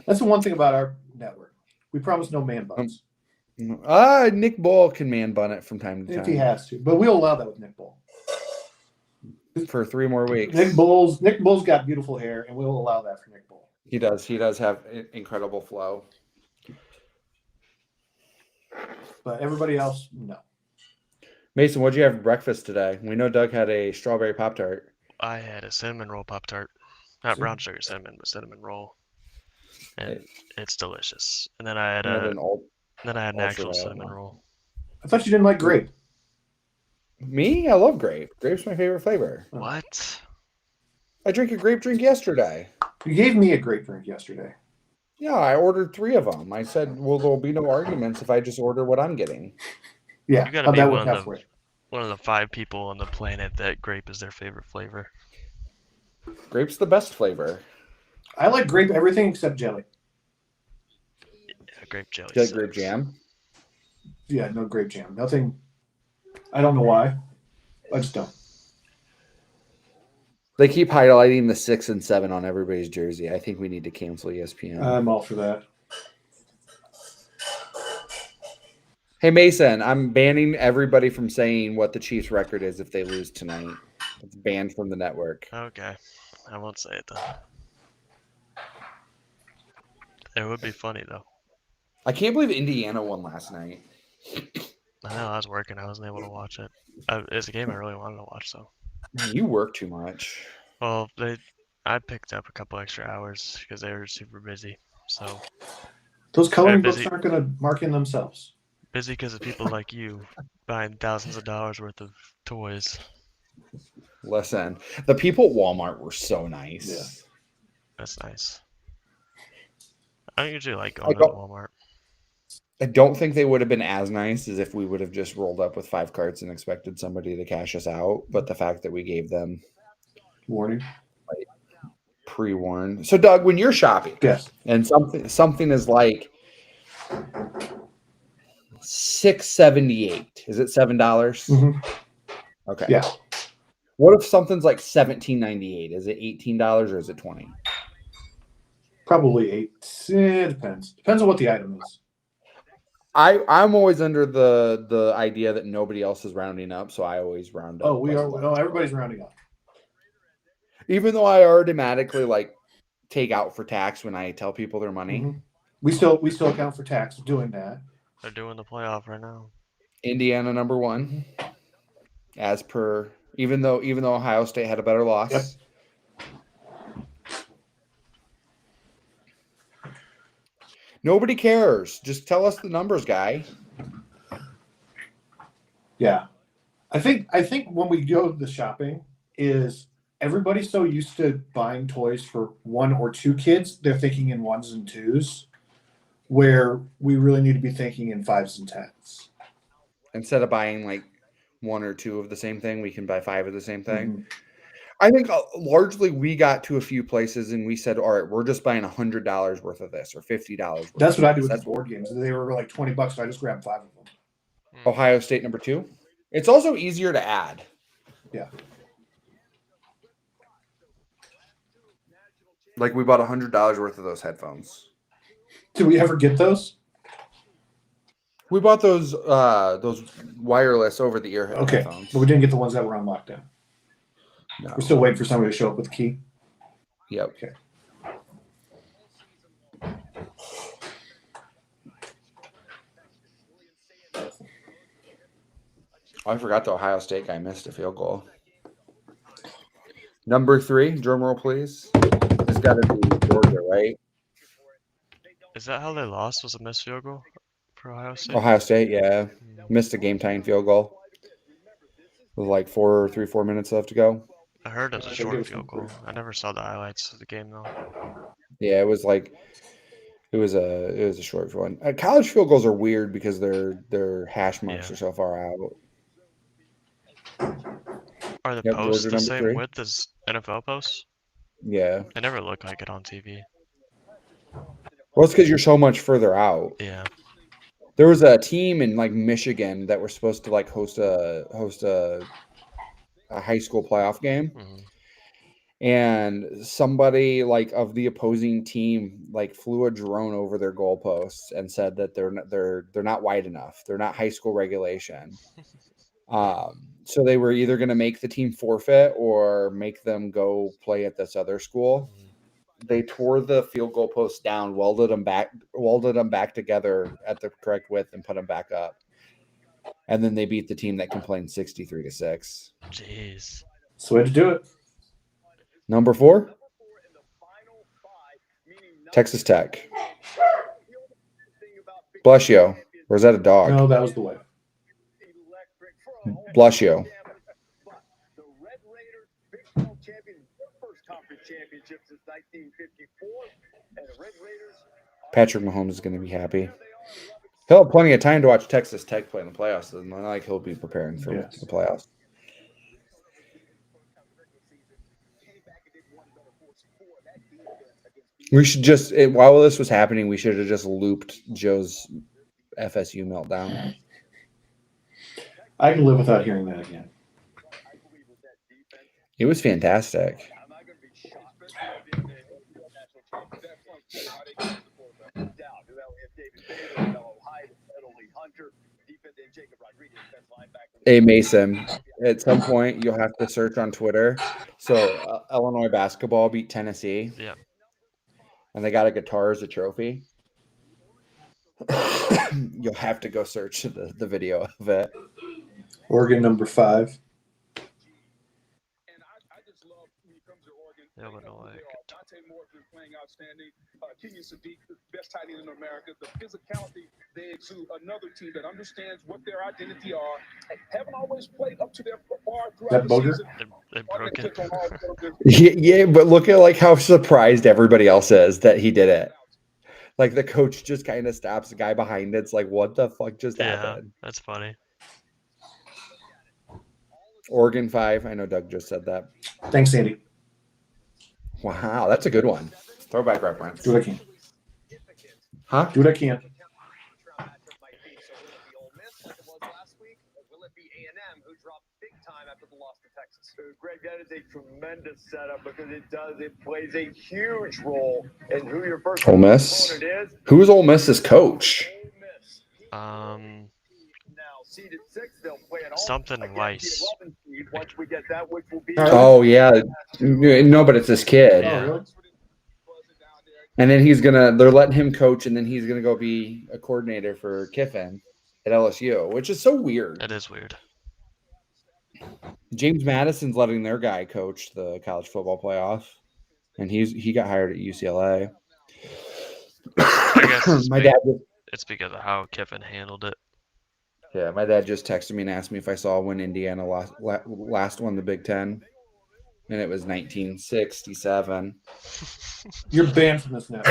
[SPEAKER 2] That's the one thing about our network. We promise no man buns.
[SPEAKER 3] Nick Bull can man bun it from time to
[SPEAKER 2] If
[SPEAKER 3] time.
[SPEAKER 2] he has to. But we'll allow that with Nick Bull.
[SPEAKER 3] For 3 more weeks.
[SPEAKER 2] Nick Bull's got beautiful hair, and we'll allow that for Nick Bull.
[SPEAKER 3] He does. He does have incredible flow.
[SPEAKER 2] But everybody else, no.
[SPEAKER 3] Mason, what'd you have for breakfast today? We know Doug had a strawberry Pop-Tart.
[SPEAKER 4] I had a cinnamon roll Pop-Tart. Not brown sugar cinnamon, but cinnamon roll. And it's delicious. And then I had an actual cinnamon roll.
[SPEAKER 2] I thought you didn't like grape.
[SPEAKER 3] Me? I love grape. Grape's my favorite flavor.
[SPEAKER 4] What?
[SPEAKER 3] I drank a grape drink yesterday.
[SPEAKER 2] You gave me a grape drink yesterday.
[SPEAKER 3] Yeah, I ordered 3 of them. I said, well, there'll be no arguments if I just order what I'm getting.
[SPEAKER 2] Yeah,
[SPEAKER 4] You gotta be
[SPEAKER 2] that
[SPEAKER 4] one
[SPEAKER 2] worked
[SPEAKER 4] of,
[SPEAKER 2] halfway.
[SPEAKER 4] one of the 5 people on the planet that grape is their favorite flavor.
[SPEAKER 3] Grape's the best flavor.
[SPEAKER 2] I like grape everything except jelly.
[SPEAKER 4] Yeah, grape jelly.
[SPEAKER 3] Do you like grape jam?
[SPEAKER 2] Yeah, no grape jam. Nothing. I don't know why. I just don't.
[SPEAKER 3] They keep highlighting the 6 and 7 on everybody's jersey. I think we need to cancel ESPN.
[SPEAKER 2] I'm all for that.
[SPEAKER 3] Hey, Mason, I'm banning everybody from saying what the Chiefs' record is if they lose tonight. It's banned from the network.
[SPEAKER 4] Okay. I won't say it then. It would be funny though.
[SPEAKER 3] I can't believe Indiana won last night.
[SPEAKER 4] I know I was working. I wasn't able to watch it. It's a game I really wanted to watch though.
[SPEAKER 3] You work too much.
[SPEAKER 4] Well, I picked up a couple extra hours because they were super busy. So
[SPEAKER 2] Those coloring
[SPEAKER 4] busy.
[SPEAKER 2] books aren't going to mark in themselves.
[SPEAKER 4] busy because of people like you buying thousands of dollars worth of toys.
[SPEAKER 3] Listen, the people at Walmart were so nice.
[SPEAKER 2] Yeah.
[SPEAKER 4] That's nice. I don't usually like going to Walmart.
[SPEAKER 3] I don't think they would have been as nice as if we would have just rolled up with 5 carts and expected somebody to cash us out. But the fact that we gave them
[SPEAKER 2] Warning.
[SPEAKER 3] pre-warned. So, Doug, when you're shopping,
[SPEAKER 2] Yes.
[SPEAKER 3] and something is like $6.78, is it $7?
[SPEAKER 2] Mm-hmm.
[SPEAKER 3] Okay.
[SPEAKER 2] Yeah.
[SPEAKER 3] What if something's like $17.98? Is it $18 or is it $20?
[SPEAKER 2] Probably 8. It depends. Depends on what the item is.
[SPEAKER 3] I'm always under the idea that nobody else is rounding up, so I always round up.
[SPEAKER 2] Oh, we are. No, everybody's rounding up.
[SPEAKER 3] Even though I automatically like take out for tax when I tell people their money.
[SPEAKER 2] Mm-hmm. We still account for tax doing that.
[SPEAKER 4] They're doing the playoff right now.
[SPEAKER 3] Indiana number 1, as per. Even though Ohio State had a better loss.
[SPEAKER 2] Yep.
[SPEAKER 3] Nobody cares. Just tell us the numbers, guy.
[SPEAKER 2] Yeah. I think when we go to the shopping is everybody's so used to buying toys for 1 or 2 kids, they're thinking in 1s and 2s, where we really need to be thinking in 5s and 10s.
[SPEAKER 3] Instead of buying like 1 or 2 of the same thing, we can buy 5 of the same thing.
[SPEAKER 2] Mm-hmm.
[SPEAKER 3] I think largely we got to a few places and we said, all right, we're just buying $100 worth of this or $50.
[SPEAKER 2] That's what I do with the board games. They were like $20, so I just grabbed 5 of them.
[SPEAKER 3] Ohio State number 2. It's also easier to add.
[SPEAKER 2] Yeah.
[SPEAKER 3] Like we bought $100 worth of those headphones.
[SPEAKER 2] Did we ever get those?
[SPEAKER 3] We bought those wireless over the ear
[SPEAKER 2] Okay,
[SPEAKER 3] headphones.
[SPEAKER 2] but we didn't get the ones that were on lockdown.
[SPEAKER 3] No.
[SPEAKER 2] We're still waiting for somebody to show up with a key.
[SPEAKER 3] Yep.
[SPEAKER 2] Okay.
[SPEAKER 3] Oh, I forgot the Ohio State guy missed a field goal. Number 3, drum roll, please. It's got to be Georgia, right?
[SPEAKER 4] Is that how they lost? Was a missed field goal for Ohio State?
[SPEAKER 3] Ohio State, yeah. Missed a game-tying field goal. With like 4 minutes left to go.
[SPEAKER 4] I heard it was a short field goal. I never saw the highlights of the game though.
[SPEAKER 3] Yeah, it was a short one. College field goals are weird because their hash marks are so far out.
[SPEAKER 4] Are the
[SPEAKER 3] Yep,
[SPEAKER 4] posts
[SPEAKER 3] Georgia
[SPEAKER 4] the
[SPEAKER 3] number
[SPEAKER 4] same
[SPEAKER 3] 3.
[SPEAKER 4] width as NFL posts?
[SPEAKER 3] Yeah.
[SPEAKER 4] They never look like it on TV.
[SPEAKER 3] Well, it's because you're so much further out.
[SPEAKER 4] Yeah.
[SPEAKER 3] There was a team in like Michigan that were supposed to like host a high school playoff game, and somebody like of the opposing team like flew a drone over their goalposts and said that they're not wide enough. They're not high school regulation. So they were either going to make the team forfeit or make them go play at this other school. They tore the field goal posts down, welded them back together at the correct width, and put them back up. And then they beat the team that complained 63-6.
[SPEAKER 4] Jeez.
[SPEAKER 2] That's the way to do it.
[SPEAKER 3] Number 4, Texas Tech. Bless you. Or is that a dog?
[SPEAKER 2] No, that was the way.
[SPEAKER 3] Bless you. Patrick Mahomes is going to be happy. He'll have plenty of time to watch Texas Tech play in the playoffs. And like he'll be preparing for the playoffs. We should just, while this was happening, we should have just looped Joe's FSU meltdown.
[SPEAKER 2] I can live without hearing that again.
[SPEAKER 3] It was fantastic. Hey, Mason, at some point you'll have to search on Twitter. So Illinois basketball beat Tennessee.
[SPEAKER 4] Yeah.
[SPEAKER 3] And they got a guitar as a trophy. You'll have to go search the video of it.
[SPEAKER 2] Oregon number 5.
[SPEAKER 4] Illinois.
[SPEAKER 7] Playing outstanding. Kenyon Sadiq, the best tight end in America. The physicality they exude. Another team that understands what their identity are. Haven't always played up to their bar throughout the season.
[SPEAKER 4] They broke it.
[SPEAKER 3] Yeah, but look at like how surprised everybody else is that he did it. Like the coach just kind of stops the guy behind it. It's like, what the fuck just happened?
[SPEAKER 4] That's funny.
[SPEAKER 3] Oregon 5. I know Doug just said that.
[SPEAKER 2] Thanks, Andy.
[SPEAKER 3] Wow, that's a good one. Throwback reference.
[SPEAKER 2] Do what I can.
[SPEAKER 3] Huh?
[SPEAKER 2] Do what I can.
[SPEAKER 8] Greg, that is a tremendous setup because it plays a huge role in who your first
[SPEAKER 3] Ole Miss.
[SPEAKER 8] opponent is.
[SPEAKER 3] Who's Ole Miss's coach?
[SPEAKER 8] Seeded 6, they'll play an
[SPEAKER 4] Something Weiss.
[SPEAKER 8] once we get that, which will be
[SPEAKER 3] Oh yeah, no, but it's this kid.
[SPEAKER 4] Yeah.
[SPEAKER 2] Oh, really?
[SPEAKER 3] And then they're letting him coach, and then he's gonna go be a coordinator for Kiffin at LSU, which is so weird.
[SPEAKER 4] It is weird.
[SPEAKER 3] James Madison's letting their guy coach the college football playoff, and he got hired at UCLA.
[SPEAKER 4] I guess
[SPEAKER 3] My dad.
[SPEAKER 4] it's because of how Kiffin handled it.
[SPEAKER 3] Yeah, my dad just texted me and asked me if I saw when Indiana last won the Big Ten, and it was 1967.
[SPEAKER 2] You're banned from this now.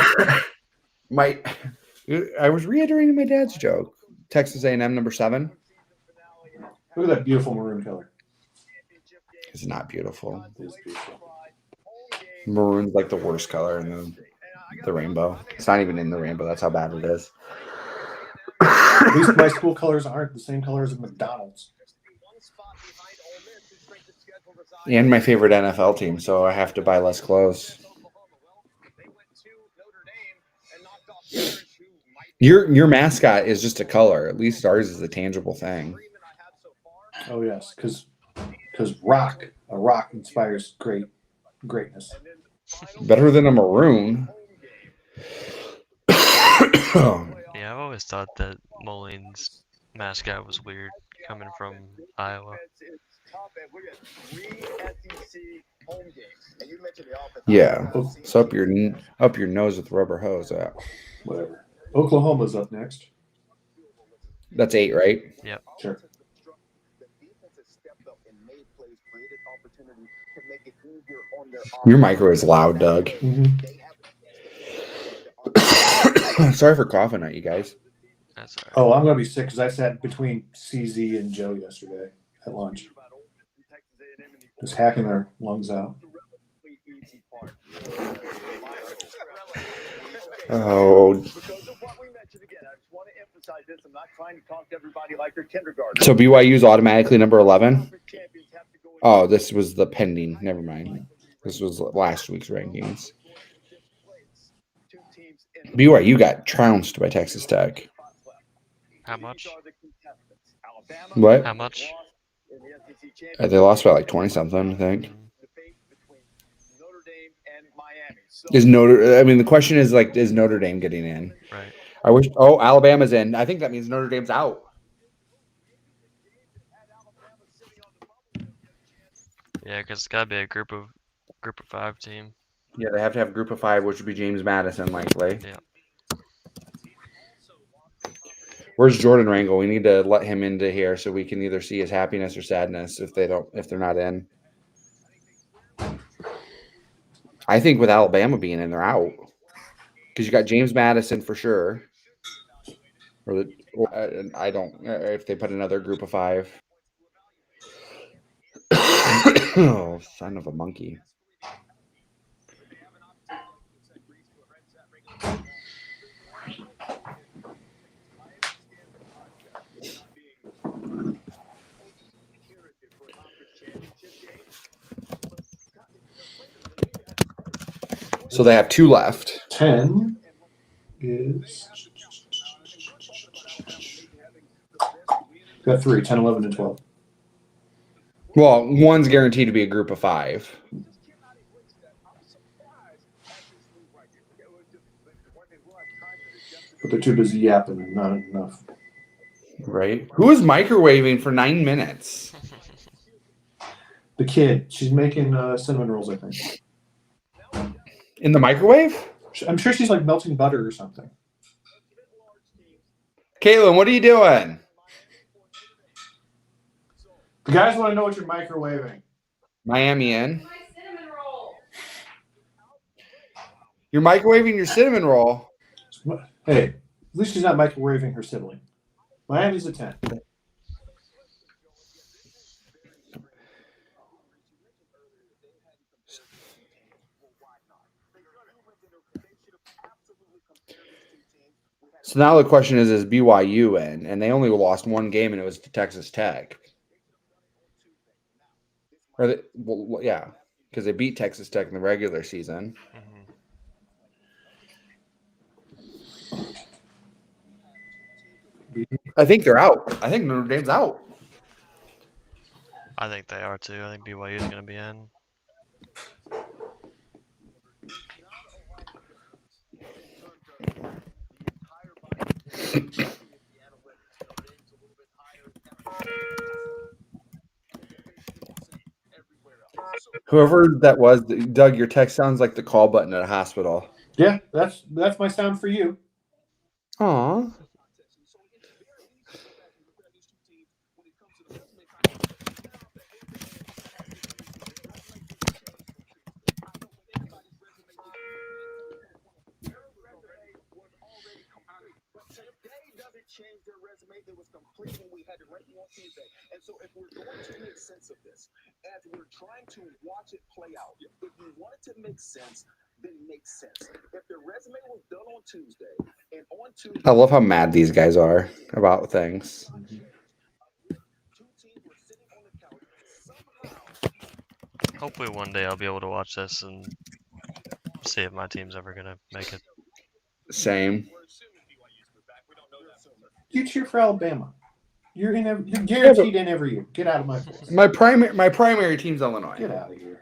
[SPEAKER 3] I was reiterating my dad's joke. Texas A&M number 7.
[SPEAKER 2] Look at that beautiful maroon color.
[SPEAKER 3] It's not beautiful.
[SPEAKER 2] It is beautiful.
[SPEAKER 3] Maroon's like the worst color in the rainbow. It's not even in the rainbow. That's how bad it is.
[SPEAKER 2] At least my school colors aren't the same color as McDonald's.
[SPEAKER 3] And my favorite NFL team, so I have to buy less clothes. Your mascot is just a color. At least ours is a tangible thing.
[SPEAKER 2] Oh yes, because a rock inspires greatness.
[SPEAKER 3] Better than a maroon.
[SPEAKER 4] Yeah, I've always thought that Mullings' mascot was weird coming from Iowa.
[SPEAKER 3] Yeah. So up your nose with rubber hose.
[SPEAKER 2] Whatever. Oklahoma's up next.
[SPEAKER 3] That's 8, right?
[SPEAKER 4] Yep.
[SPEAKER 2] Sure.
[SPEAKER 3] Your micro is loud, Doug.
[SPEAKER 2] Mm-hmm.
[SPEAKER 3] Sorry for coughing at you guys.
[SPEAKER 4] That's all right.
[SPEAKER 2] Oh, I'm going to be sick because I sat between CZ and Joe yesterday at lunch. Just hacking their lungs out.
[SPEAKER 3] Oh. So BYU's automatically number 11? Oh, this was the pending. Never mind. This was last week's rankings. BYU got trounced by Texas Tech.
[SPEAKER 4] How much?
[SPEAKER 3] What?
[SPEAKER 4] How much?
[SPEAKER 3] They lost by like 20 something, I think. The question is like, is Notre Dame getting in?
[SPEAKER 4] Right.
[SPEAKER 3] I wish. Oh, Alabama's in. I think that means Notre Dame's out.
[SPEAKER 4] Yeah, because it's got to be a group of 5 team.
[SPEAKER 3] Yeah, they have to have a group of 5, which would be James Madison likely.
[SPEAKER 4] Yeah.
[SPEAKER 3] Where's Jordan Rangel? We need to let him into here so we can either see his happiness or sadness if they're not in. I think with Alabama being in, they're out because you got James Madison for sure. I don't if they put another group of 5. Oh, son of a monkey. So they have 2 left.
[SPEAKER 2] 10 is got 3, 10, 11, and 12.
[SPEAKER 3] Well, one's guaranteed to be a group of 5.
[SPEAKER 2] But they're too busy yapping and not enough.
[SPEAKER 3] Right? Who is microwaving for 9 minutes?
[SPEAKER 2] The kid, she's making cinnamon rolls, I think.
[SPEAKER 3] In the microwave?
[SPEAKER 2] I'm sure she's like melting butter or something.
[SPEAKER 3] Caitlin, what are you doing?
[SPEAKER 2] The guys want to know what you're microwaving.
[SPEAKER 3] Miami in. You're microwaving your cinnamon roll.
[SPEAKER 2] Hey, at least she's not microwaving her sibling. Miami's a 10.
[SPEAKER 3] So now the question is BYU in? And they only lost 1 game, and it was to Texas Tech. Yeah, because they beat Texas Tech in the regular season. I think they're out. I think Notre Dame's out.
[SPEAKER 4] I think they are too. I think BYU is going to be in.
[SPEAKER 3] Whoever that was, Doug, your text sounds like the call button at a hospital.
[SPEAKER 2] Yeah, that's my sound for you.
[SPEAKER 3] Aw.
[SPEAKER 7] Change their resume. It was complete when we had it right on Tuesday. And so if we're going to make sense of this, as we're trying to watch it play out, if you want it to make sense, then make sense. If the resume was done on Tuesday, and on Tuesday,
[SPEAKER 3] I love how mad these guys are about things.
[SPEAKER 7] 2 teams were sitting on the couch. Somehow,
[SPEAKER 4] Hopefully one day I'll be able to watch this and see if my team's ever going to make it.
[SPEAKER 3] Same.
[SPEAKER 2] You cheer for Alabama. You're guaranteed in every year. Get out of my face.
[SPEAKER 3] My primary team's Illinois.
[SPEAKER 2] Get out of here.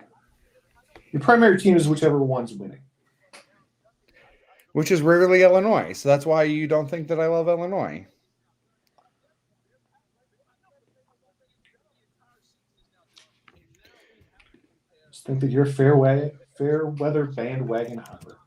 [SPEAKER 2] Your primary team is whichever one's winning.
[SPEAKER 3] Which is rarely Illinois. So that's why you don't think that I love Illinois.
[SPEAKER 2] Just think that you're a fair weather bandwagon hopper.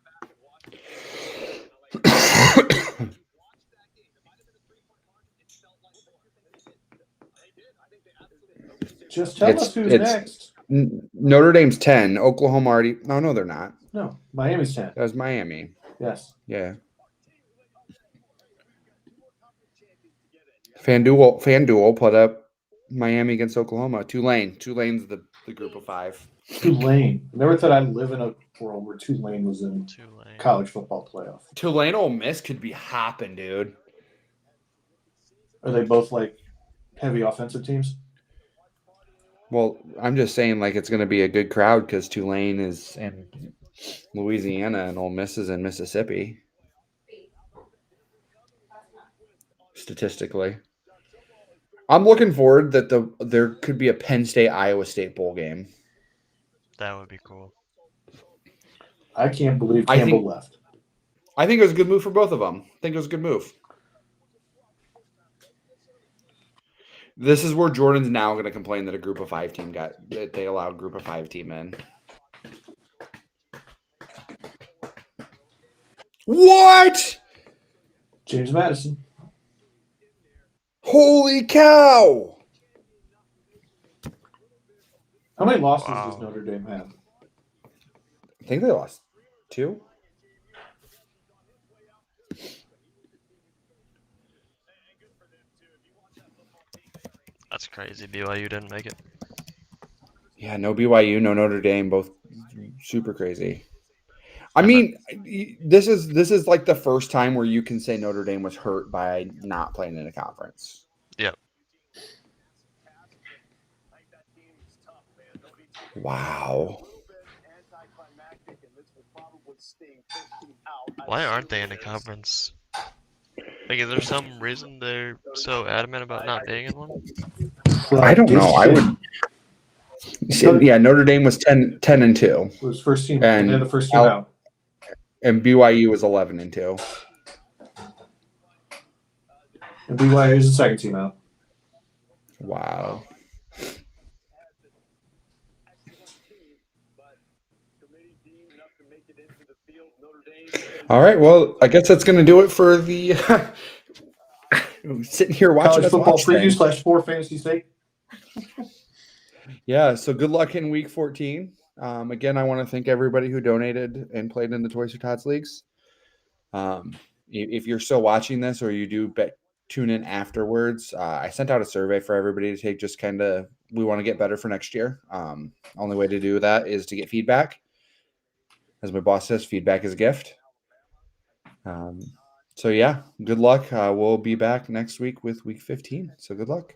[SPEAKER 2] Just tell us who's next.
[SPEAKER 3] Notre Dame's 10. Oklahoma already. No, they're not.
[SPEAKER 2] No, Miami's 10.
[SPEAKER 3] That was Miami.
[SPEAKER 2] Yes.
[SPEAKER 3] Yeah. FanDuel put up Miami against Oklahoma. Tulane's the group of 5.
[SPEAKER 2] Tulane. Never thought I'd live in a world where Tulane was in college football playoff.
[SPEAKER 3] Tulane Ole Miss could be hopping, dude.
[SPEAKER 2] Are they both like heavy offensive teams?
[SPEAKER 3] Well, I'm just saying, like, it's going to be a good crowd because Tulane is in Louisiana and Ole Miss is in Mississippi. Statistically, I'm looking forward that there could be a Penn State Iowa State bowl game.
[SPEAKER 4] That would be cool.
[SPEAKER 2] I can't believe Campbell left.
[SPEAKER 3] I think it was a good move for both of them. I think it was a good move. This is where Jordan's now going to complain that a group of 5 team that they allowed group of 5 team in. What?
[SPEAKER 2] James Madison.
[SPEAKER 3] Holy cow!
[SPEAKER 2] How many losses
[SPEAKER 4] Wow.
[SPEAKER 2] does Notre Dame have?
[SPEAKER 3] I think they lost 2.
[SPEAKER 4] That's crazy. BYU didn't make it.
[SPEAKER 3] Yeah, no BYU, no Notre Dame, both super crazy. I mean, this is like the first time where you can say Notre Dame was hurt by not playing in a conference.
[SPEAKER 4] Yep.
[SPEAKER 3] Wow.
[SPEAKER 4] Why aren't they in a conference? Like, is there some reason they're so adamant about not being in one?
[SPEAKER 3] I don't know. I would. Yeah, Notre Dame was 10-2.
[SPEAKER 2] Was first team
[SPEAKER 3] And
[SPEAKER 2] and the first team out.
[SPEAKER 3] And BYU was 11-2.
[SPEAKER 2] And BYU is the second team out.
[SPEAKER 3] Wow. All right. Well, I guess that's going to do it for the sitting here watching
[SPEAKER 2] College
[SPEAKER 3] us
[SPEAKER 2] football
[SPEAKER 3] watch
[SPEAKER 2] preview
[SPEAKER 3] things.
[SPEAKER 2] /4 fantasy state.
[SPEAKER 3] Yeah. So good luck in week 14. Again, I want to thank everybody who donated and played in the Toys for Tots leagues. If you're still watching this or you do tune in afterwards, I sent out a survey for everybody to take. Just kind of, we want to get better for next year. Only way to do that is to get feedback. As my boss says, feedback is a gift. So yeah, good luck. We'll be back next week with week 15. So good luck.